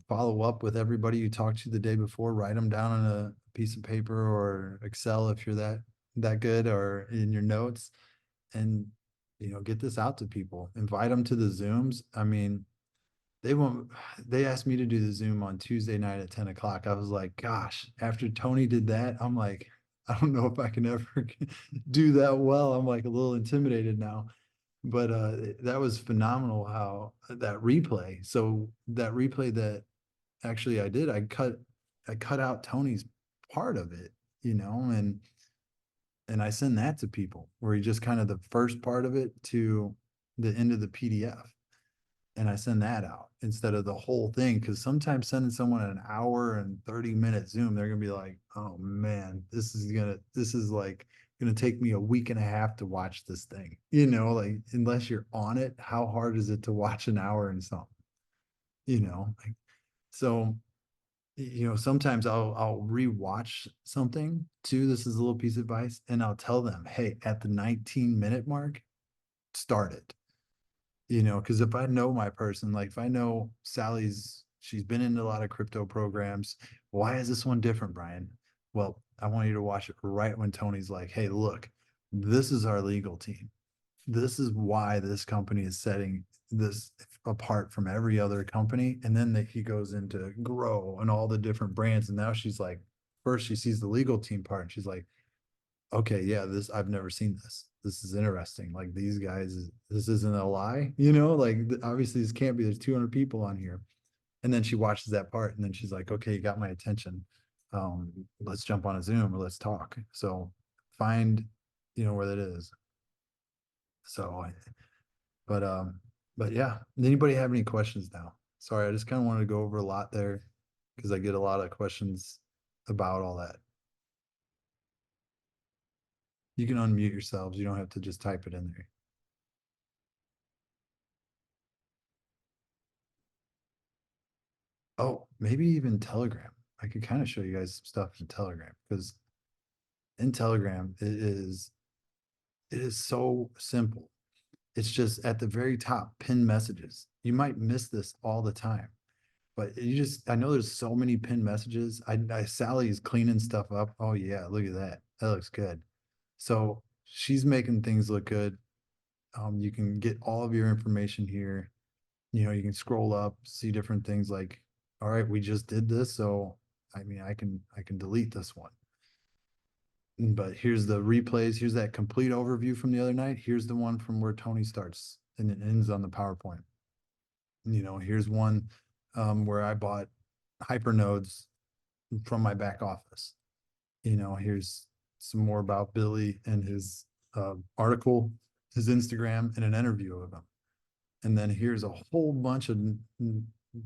Follow up with everybody you talked to the day before, write them down on a piece of paper or Excel if you're that good, or in your notes, and you know, get this out to people. Invite them to the Zooms. I mean, they asked me to do the Zoom on Tuesday night at 10 o'clock. I was like, gosh, after Tony did that, I'm like, I don't know if I can ever do that well. I'm like a little intimidated now. But that was phenomenal how that replay. So that replay that actually I did, I cut out Tony's part of it, you know, and I send that to people where he just kind of the first part of it to the end of the PDF. And I send that out instead of the whole thing. Cause sometimes sending someone an hour and 30-minute Zoom, they're gonna be like, oh man, this is like gonna take me a week and a half to watch this thing. You know, like unless you're on it, how hard is it to watch an hour and something? You know, like, so you know, sometimes I'll rewatch something too. This is a little piece of advice, and I'll tell them, hey, at the 19-minute mark, start it. You know, because if I know my person, like if I know she's been in a lot of crypto programs. Why is this one different, Brian? Well, I want you to watch it right when Tony's like, hey, look, this is our legal team. This is why this company is setting this apart from every other company. And then he goes into Grow and all the different brands. And now she's like, first she sees the legal team part and she's like, okay, yeah, I've never seen this. This is interesting. Like these guys, this isn't a lie, like obviously this can't be, there's 200 people on here. And then she watches that part and then she's like, okay, you got my attention. Let's jump on a Zoom or let's talk. So find, where that is. So, but yeah, anybody have any questions now? Sorry, I just kind of wanted to go over a lot there because I get a lot of questions about all that. You can unmute yourselves. You don't have to just type it in there. Oh, maybe even Telegram. I could kind of show you guys some stuff in Telegram because in Telegram it is so simple. It's just at the very top, pin messages. You might miss this all the time, but I know there's so many pin messages. Sally is cleaning stuff up. Oh yeah, look at that. That looks good. So she's making things look good. You can get all of your information here. You can scroll up, see different things like, all right, we just did this. So, I mean, I can delete this one. But here's the replays. Here's that complete overview from the other night. Here's the one from where Tony starts and it ends on the PowerPoint. Here's one where I bought Hypernodes from my back office. Here's some more about Billy and his article, his Instagram, and an interview of him. And then here's a whole bunch of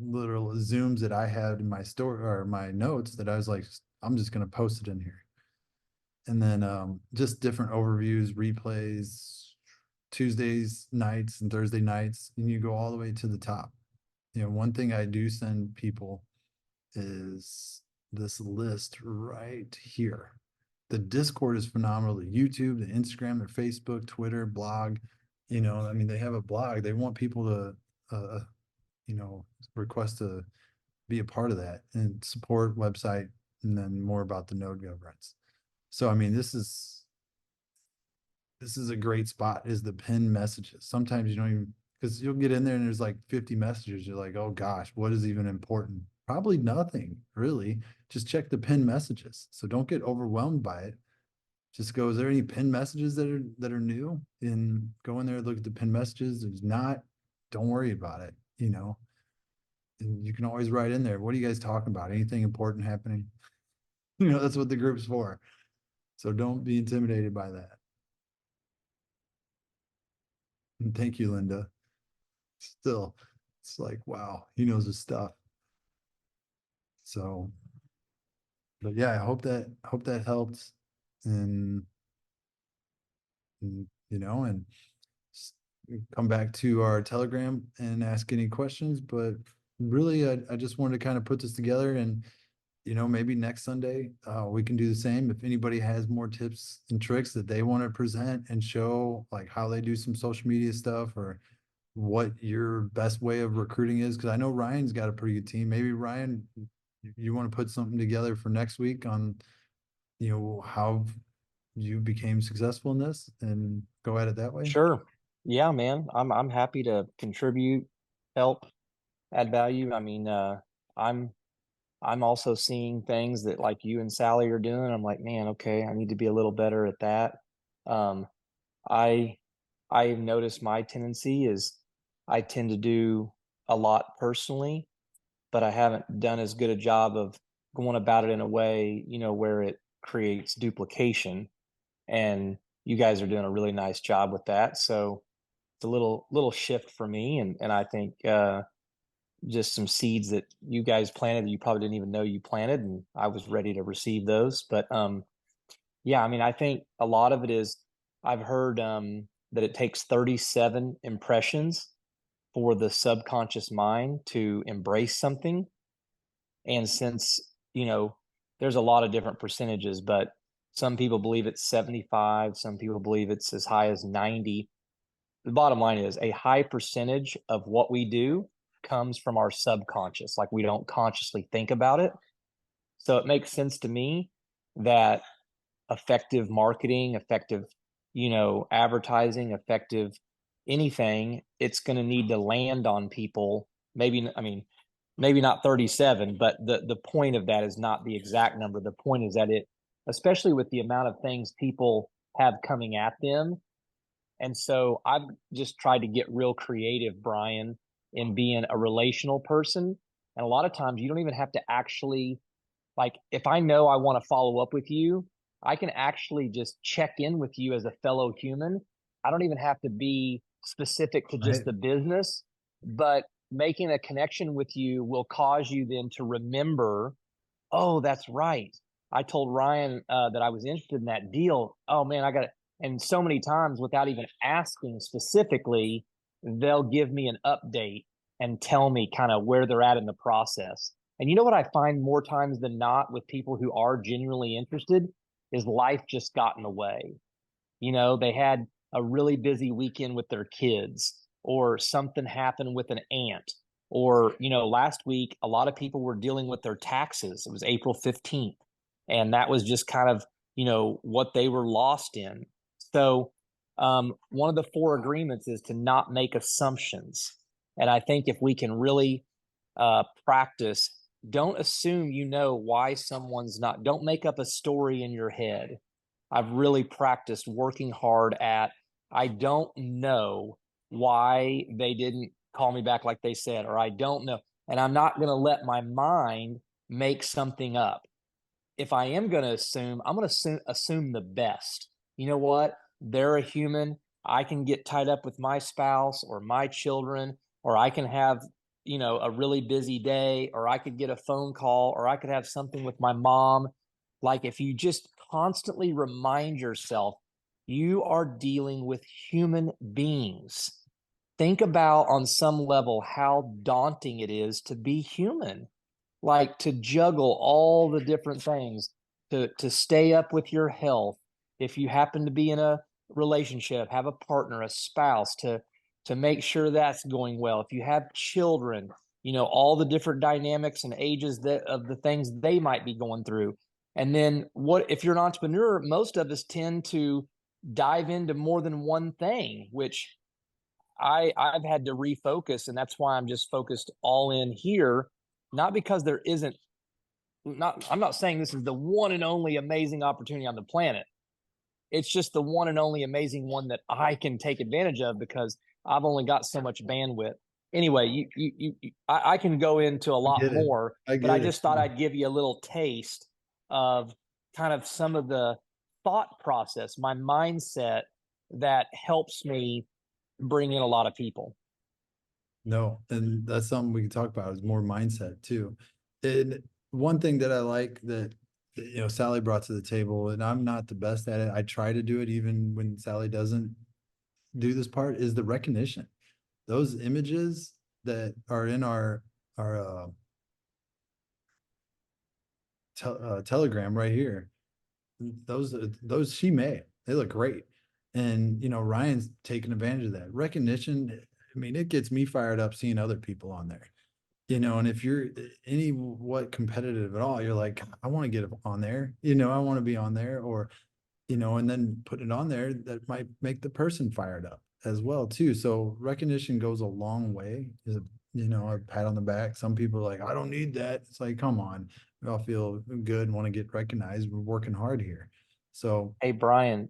literal Zooms that I had in my store or my notes that I was like, I'm just going to post it in here. And then just different overviews, replays, Tuesdays nights and Thursday nights, and you go all the way to the top. One thing I do send people is this list right here. The Discord is phenomenal. The YouTube, the Instagram, their Facebook, Twitter, blog. I mean, they have a blog. They want people to, request to be a part of that and support website, and then more about the node governance. So, I mean, this is a great spot is the pin messages. Sometimes you don't even, because you'll get in there and there's like 50 messages. You're like, oh gosh, what is even important? Probably nothing really. Just check the pin messages. So don't get overwhelmed by it. Just go, is there any pin messages that are new? And go in there, look at the pin messages. There's not, don't worry about it, And you can always write in there, what are you guys talking about? Anything important happening? That's what the group's for. So don't be intimidated by that. And thank you, Linda. Still, it's like, wow, he knows his stuff. So, but yeah, I hope that helps. And come back to our Telegram and ask any questions. But really, I just wanted to kind of put this together and, maybe next Sunday, we can do the same. If anybody has more tips and tricks that they want to present and show, like how they do some social media stuff or what your best way of recruiting is. Cause I know Ryan's got a pretty good team. Maybe Ryan, you want to put something together for next week on, how you became successful in this and go at it that way? Sure. Yeah, man. I'm happy to contribute, help, add value. I mean, I'm also seeing things that like you and Sally are doing. I'm like, man, okay, I need to be a little better at that. I've noticed my tendency is I tend to do a lot personally, but I haven't done as good a job of going about it in a way, where it creates duplication. And you guys are doing a really nice job with that. So it's a little shift for me. And I think just some seeds that you guys planted that you probably didn't even know you planted, and I was ready to receive those. But yeah, I mean, I think a lot of it is I've heard that it takes 37 impressions for the subconscious mind to embrace something. And since, there's a lot of different percentages, but some people believe it's 75, some people believe it's as high as 90. The bottom line is a high percentage of what we do comes from our subconscious. Like we don't consciously think about it. So it makes sense to me that effective marketing, effective, advertising, effective anything, it's going to need to land on people. Maybe, I mean, maybe not 37, but the point of that is not the exact number. The point is that it, especially with the amount of things people have coming at them. And so I've just tried to get real creative, Brian, in being a relational person. And a lot of times you don't even have to actually, like, if I know I want to follow up with you, I can actually just check in with you as a fellow human. I don't even have to be specific to just Right. the business, but making a connection with you will cause you then to remember, oh, that's right. I told Ryan that I was interested in that deal. Oh man, I got it. And so many times without even asking specifically, they'll give me an update and tell me kind of where they're at in the process. And you know what I find more times than not with people who are genuinely interested is life just got in the way. You know, they had a really busy weekend with their kids, or something happened with an aunt, or, you know, last week, a lot of people were dealing with their taxes. It was April 15th. And that was just kind of, you know, what they were lost in. So, one of the 4 agreements is to not make assumptions. And I think if we can really practice, don't assume you know why someone's not, don't make up a story in your head. I've really practiced working hard at, I don't know why they didn't call me back like they said, or I don't know. And I'm not going to let my mind make something up. If I am going to assume, I'm going to assume the best. You know what? They're a human. I can get tied up with my spouse or my children, or I can have, you know, a really busy day, or I could get a phone call, or I could have something with my mom. Like, if you just constantly remind yourself, you are dealing with human beings. Think about on some level how daunting it is to be human, like to juggle all the different things, to stay up with your health. If you happen to be in a relationship, have a partner, a spouse, to make sure that's going well. If you have children, you know, all the different dynamics and ages that of the things they might be going through. And then what if you're an entrepreneur, most of us tend to dive into more than one thing, which I've had to refocus, and that's why I'm just focused all in here. Not because there isn't, not, I'm not saying this is the one and only amazing opportunity on the planet. It's just the one and only amazing one that I can take advantage of because I've only got so much bandwidth. Anyway, I can go into a lot get it. more, I but I get it. just thought I'd give you a little taste of kind of some of the thought process, my mindset that helps me bring in a lot of people. No, and that's something we can talk about is more mindset too. And one thing that I like that, you know, Sally brought to the table, and I'm not the best at it. I try to do it even when Sally doesn't do this part, is the recognition. Those images that are in our Telegram right here, those she made, they look great. And you know, Ryan's taking advantage of that recognition. I mean, it gets me fired up seeing other people on there, you know. And if you're any what competitive at all, you're like, I want to get on there, you know, I want to be on there, or you know, and then put it on there, that might make the person fired up as well too. So recognition goes a long way. Is a, you know, a pat on the back. Some people are like, I don't need that. It's like, come on, we all feel good and want to get recognized. We're working hard here. So Hey, Brian,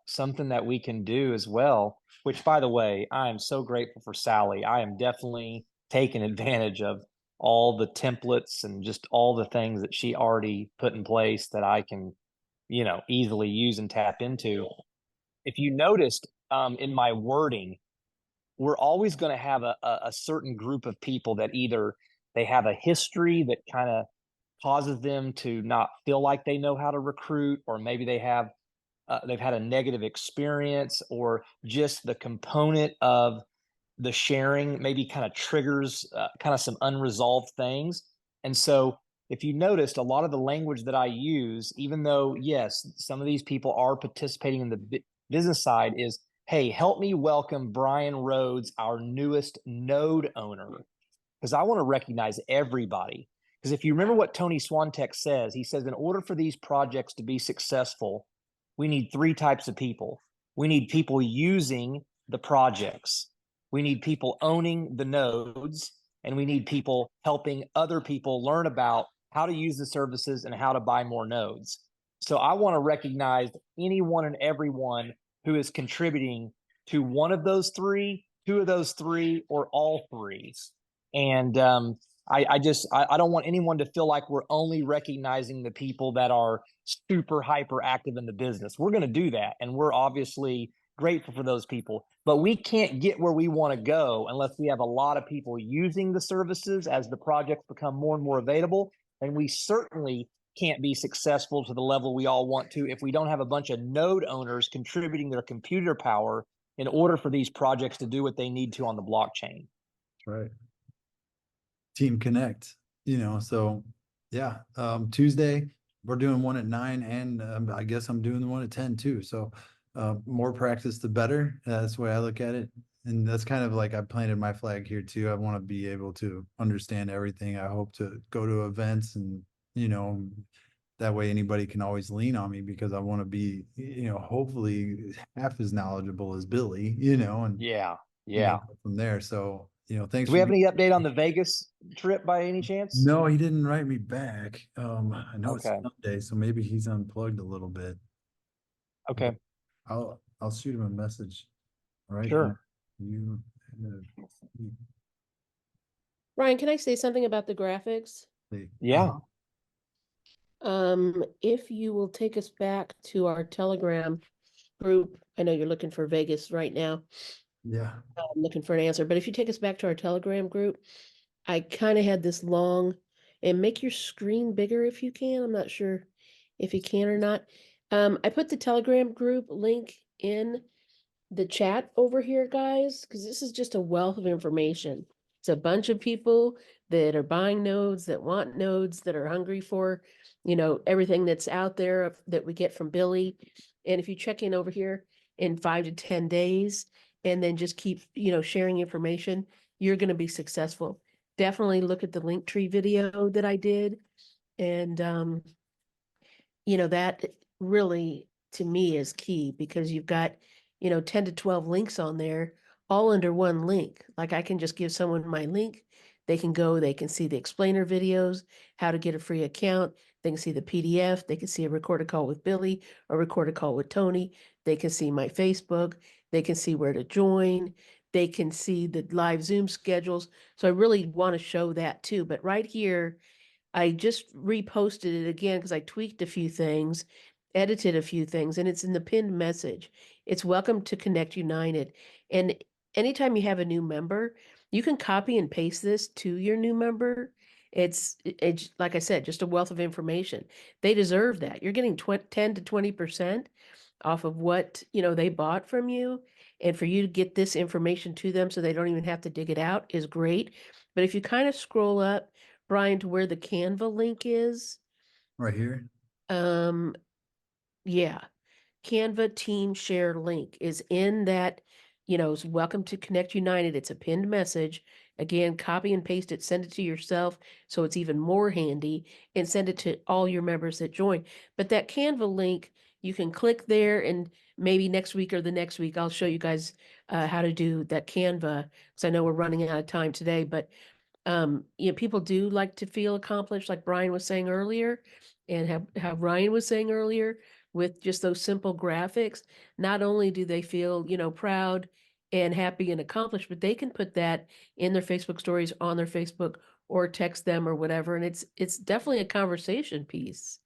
something that we can do as well, which by the way, I am so grateful for Sally. I am definitely taking advantage of all the templates and just all the things that she already put in place that I can, you know, easily use and tap into. If you noticed, in my wording, we're always going to have a certain group of people that either they have a history that kind of causes them to not feel like they know how to recruit, or maybe they have they've had a negative experience, or just the component of the sharing maybe kind of triggers kind of some unresolved things. And so if you noticed, a lot of the language that I use, even though yes, some of these people are participating in the business side, is, hey, help me welcome Brian Rhodes, our newest node owner, because I want to recognize everybody. Because if you remember what Tony Swantek says, he says, in order for these projects to be successful, we need 3 types of people. We need people using the projects. We need people owning the nodes, and we need people helping other people learn about how to use the services and how to buy more nodes. So I want to recognize anyone and everyone who is contributing to one of those three, two of those three, or all three. And I don't want anyone to feel like we're only recognizing the people that are super hyper active in the business. We're going to do that, and we're obviously grateful for those people, but we can't get where we want to go unless we have a lot of people using the services as the projects become more and more available. And we certainly can't be successful to the level we all want to if we don't have a bunch of node owners contributing their computer power in order for these projects to do what they need to on the blockchain. Right. Team Connect, so yeah, Tuesday, we're doing one at 9, and I guess I'm doing the one at 10 too. So more practice, the better. That's the way I look at it. And that's kind of like I planted my flag here too. I want to be able to understand everything. I hope to go to events and, that way anybody can always lean on me, because I want to be, hopefully half as knowledgeable as Billy, and Yeah. from there. So, thanks. Do we have any update on the Vegas trip by any chance? No, he didn't write me back. I know it's Okay. Sunday, so maybe he's unplugged a little bit. Okay. I'll shoot him a message. Right. Sure. You. Ryan, can I say something about the graphics? Yeah. If you will take us back to our Telegram group, I know you're looking for Vegas right now. Yeah. I'm looking for an answer, but if you take us back to our Telegram group, I kind of had this long, and make your screen bigger if you can. I'm not sure if you can or not. I put the Telegram group link in the chat over here, guys, because this is just a wealth of information. It's a bunch of people that are buying nodes, that want nodes, that are hungry for, everything that's out there that we get from Billy. And if you check in over here in 5 to 10 days, and then just keep, sharing information, you're going to be successful. Definitely look at the Linktree video that I did. And, that really, to me, is key, because you've got, 10 to 12 links on there, all under one link. Like, I can just give someone my link. They can go, they can see the explainer videos, how to get a free account. They can see the PDF. They can see a recorded call with Billy, or recorded call with Tony. They can see my Facebook. They can see where to join. They can see the live Zoom schedules. So I really want to show that too. But right here, I just reposted it again because I tweaked a few things, edited a few things, and it's in the pinned message. It's welcome to Connect United. And anytime you have a new member, you can copy and paste this to your new member. It's like I said, just a wealth of information. They deserve that. You're getting 10 to 20% off of what, they bought from you. And for you to get this information to them so they don't even have to dig it out is great. But if you kind of scroll up, Brian, to where the Canva link is, Right here. yeah, Canva team share link is in that, it's welcome to Connect United. It's a pinned message. Again, copy and paste it, send it to yourself so it's even more handy, and send it to all your members that join. But that Canva link, you can click there, and maybe next week or the next week, I'll show you guys how to do that Canva, because I know we're running out of time today, but people do like to feel accomplished, like Brian was saying earlier, and how Ryan was saying earlier, with just those simple graphics. Not only do they feel, proud and happy and accomplished, but they can put that in their Facebook stories, on their Facebook, or text them or whatever. And it's definitely a conversation piece.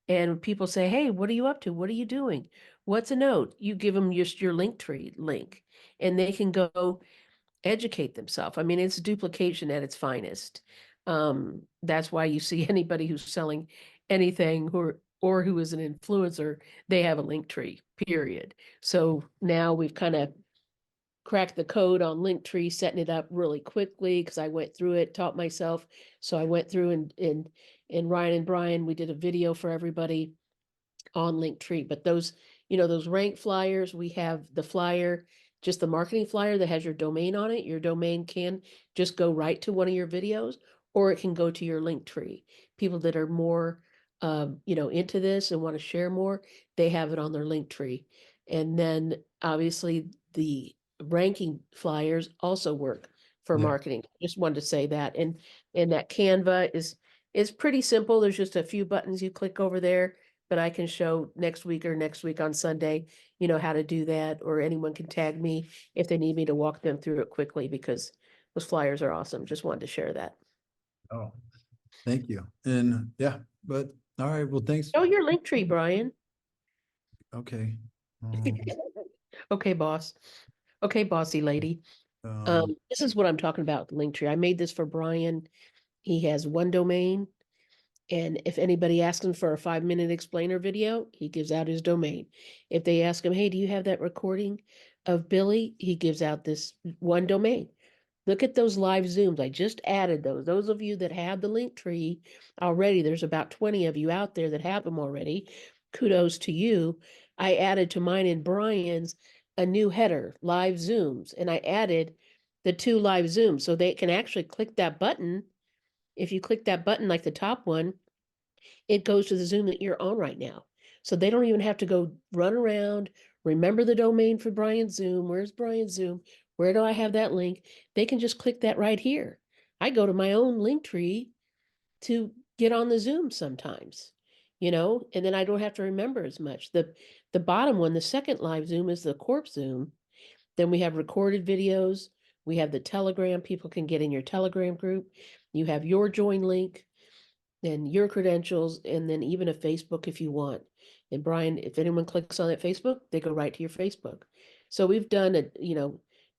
And people say, hey, what are you up to? What are you doing? What's a note? You give them just your Linktree link, and they can go educate themselves. I mean, it's duplication at its finest. That's why you see anybody who's selling anything or who is an influencer, they have a Linktree, period. So now we've kind of cracked the code on Linktree, setting it up really quickly, because I went through it, taught myself. So I went through and Ryan and Brian, we did a video for everybody on Linktree. But those, those rank flyers, we have the flyer, just the marketing flyer that has your domain on it. Your domain can just go right to one of your videos, or it can go to your Linktree. People that are more, into this and want to share more, they have it on their Linktree. And then obviously the ranking flyers also work for Yeah. marketing. Just wanted to say that. And that Canva is pretty simple. There's just a few buttons you click over there, but I can show next week on Sunday, how to do that, or anyone can tag me if they need me to walk them through it quickly, because those flyers are awesome. Just wanted to share that. Oh, thank you. And yeah, but all right, well, thanks. Oh, your link tree, Brian. Okay. Okay, boss. Okay, bossy lady. This is what I'm talking about, Linktree. I made this for Brian. He has one domain. And if anybody asks him for a 5-minute explainer video, he gives out his domain. If they ask him, hey, do you have that recording of Billy? He gives out this one domain. Look at those live Zooms. I just added those. Those of you that have the Linktree already, there's about 20 of you out there that have them already. Kudos to you. I added to mine and Brian's a new header, live Zooms, and I added the 2 live Zooms so they can actually click that button. If you click that button, like the top one, it goes to the Zoom that you're on right now. So they don't even have to go run around, remember the domain for Brian's Zoom. Where's Brian's Zoom? Where do I have that link? They can just click that right here. I go to my own Linktree to get on the Zoom sometimes, and then I don't have to remember as much. The bottom one, the second live Zoom, is the Corp Zoom. Then we have recorded videos. We have the Telegram. People can get in your Telegram group. You have your join link, then your credentials, and then even a Facebook if you want. And Brian, if anyone clicks on that Facebook, they go right to your Facebook. So we've done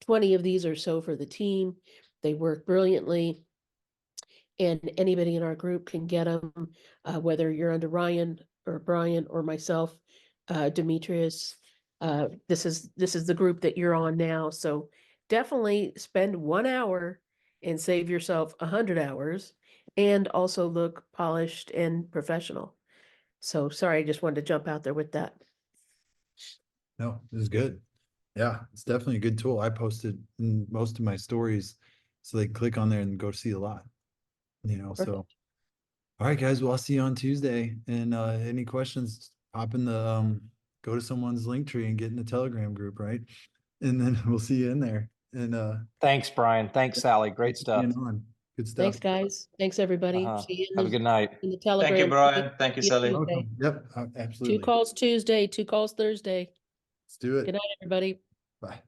20 of these or so for the team. They work brilliantly. And anybody in our group can get them, whether you're under Ryan or Brian or myself, Demetrius. This is the group that you're on now. So definitely spend 1 hour and save yourself 100 hours, and also look polished and professional. So sorry, I just wanted to jump out there with that. No, this is good. Yeah, it's definitely a good tool. I posted in most of my stories, so they click on there and go see a lot. So. Perfect. All right, guys. Well, I'll see you on Tuesday. And any questions, pop in the go to someone's link tree and get in the Telegram group, right? And then we'll see you in there. And Thanks, Brian. Thanks, Sally. Great stuff. being on. Good stuff. Thanks, guys. Thanks, everybody. Uh-huh. See you Have a good night. in the Telegram. Thank you, Brian. Thank you, See Sally. Tuesday. Welcome. Yep, 2 absolutely. calls Tuesday, 2 calls Thursday. Let's do it. Good night, everybody. Bye.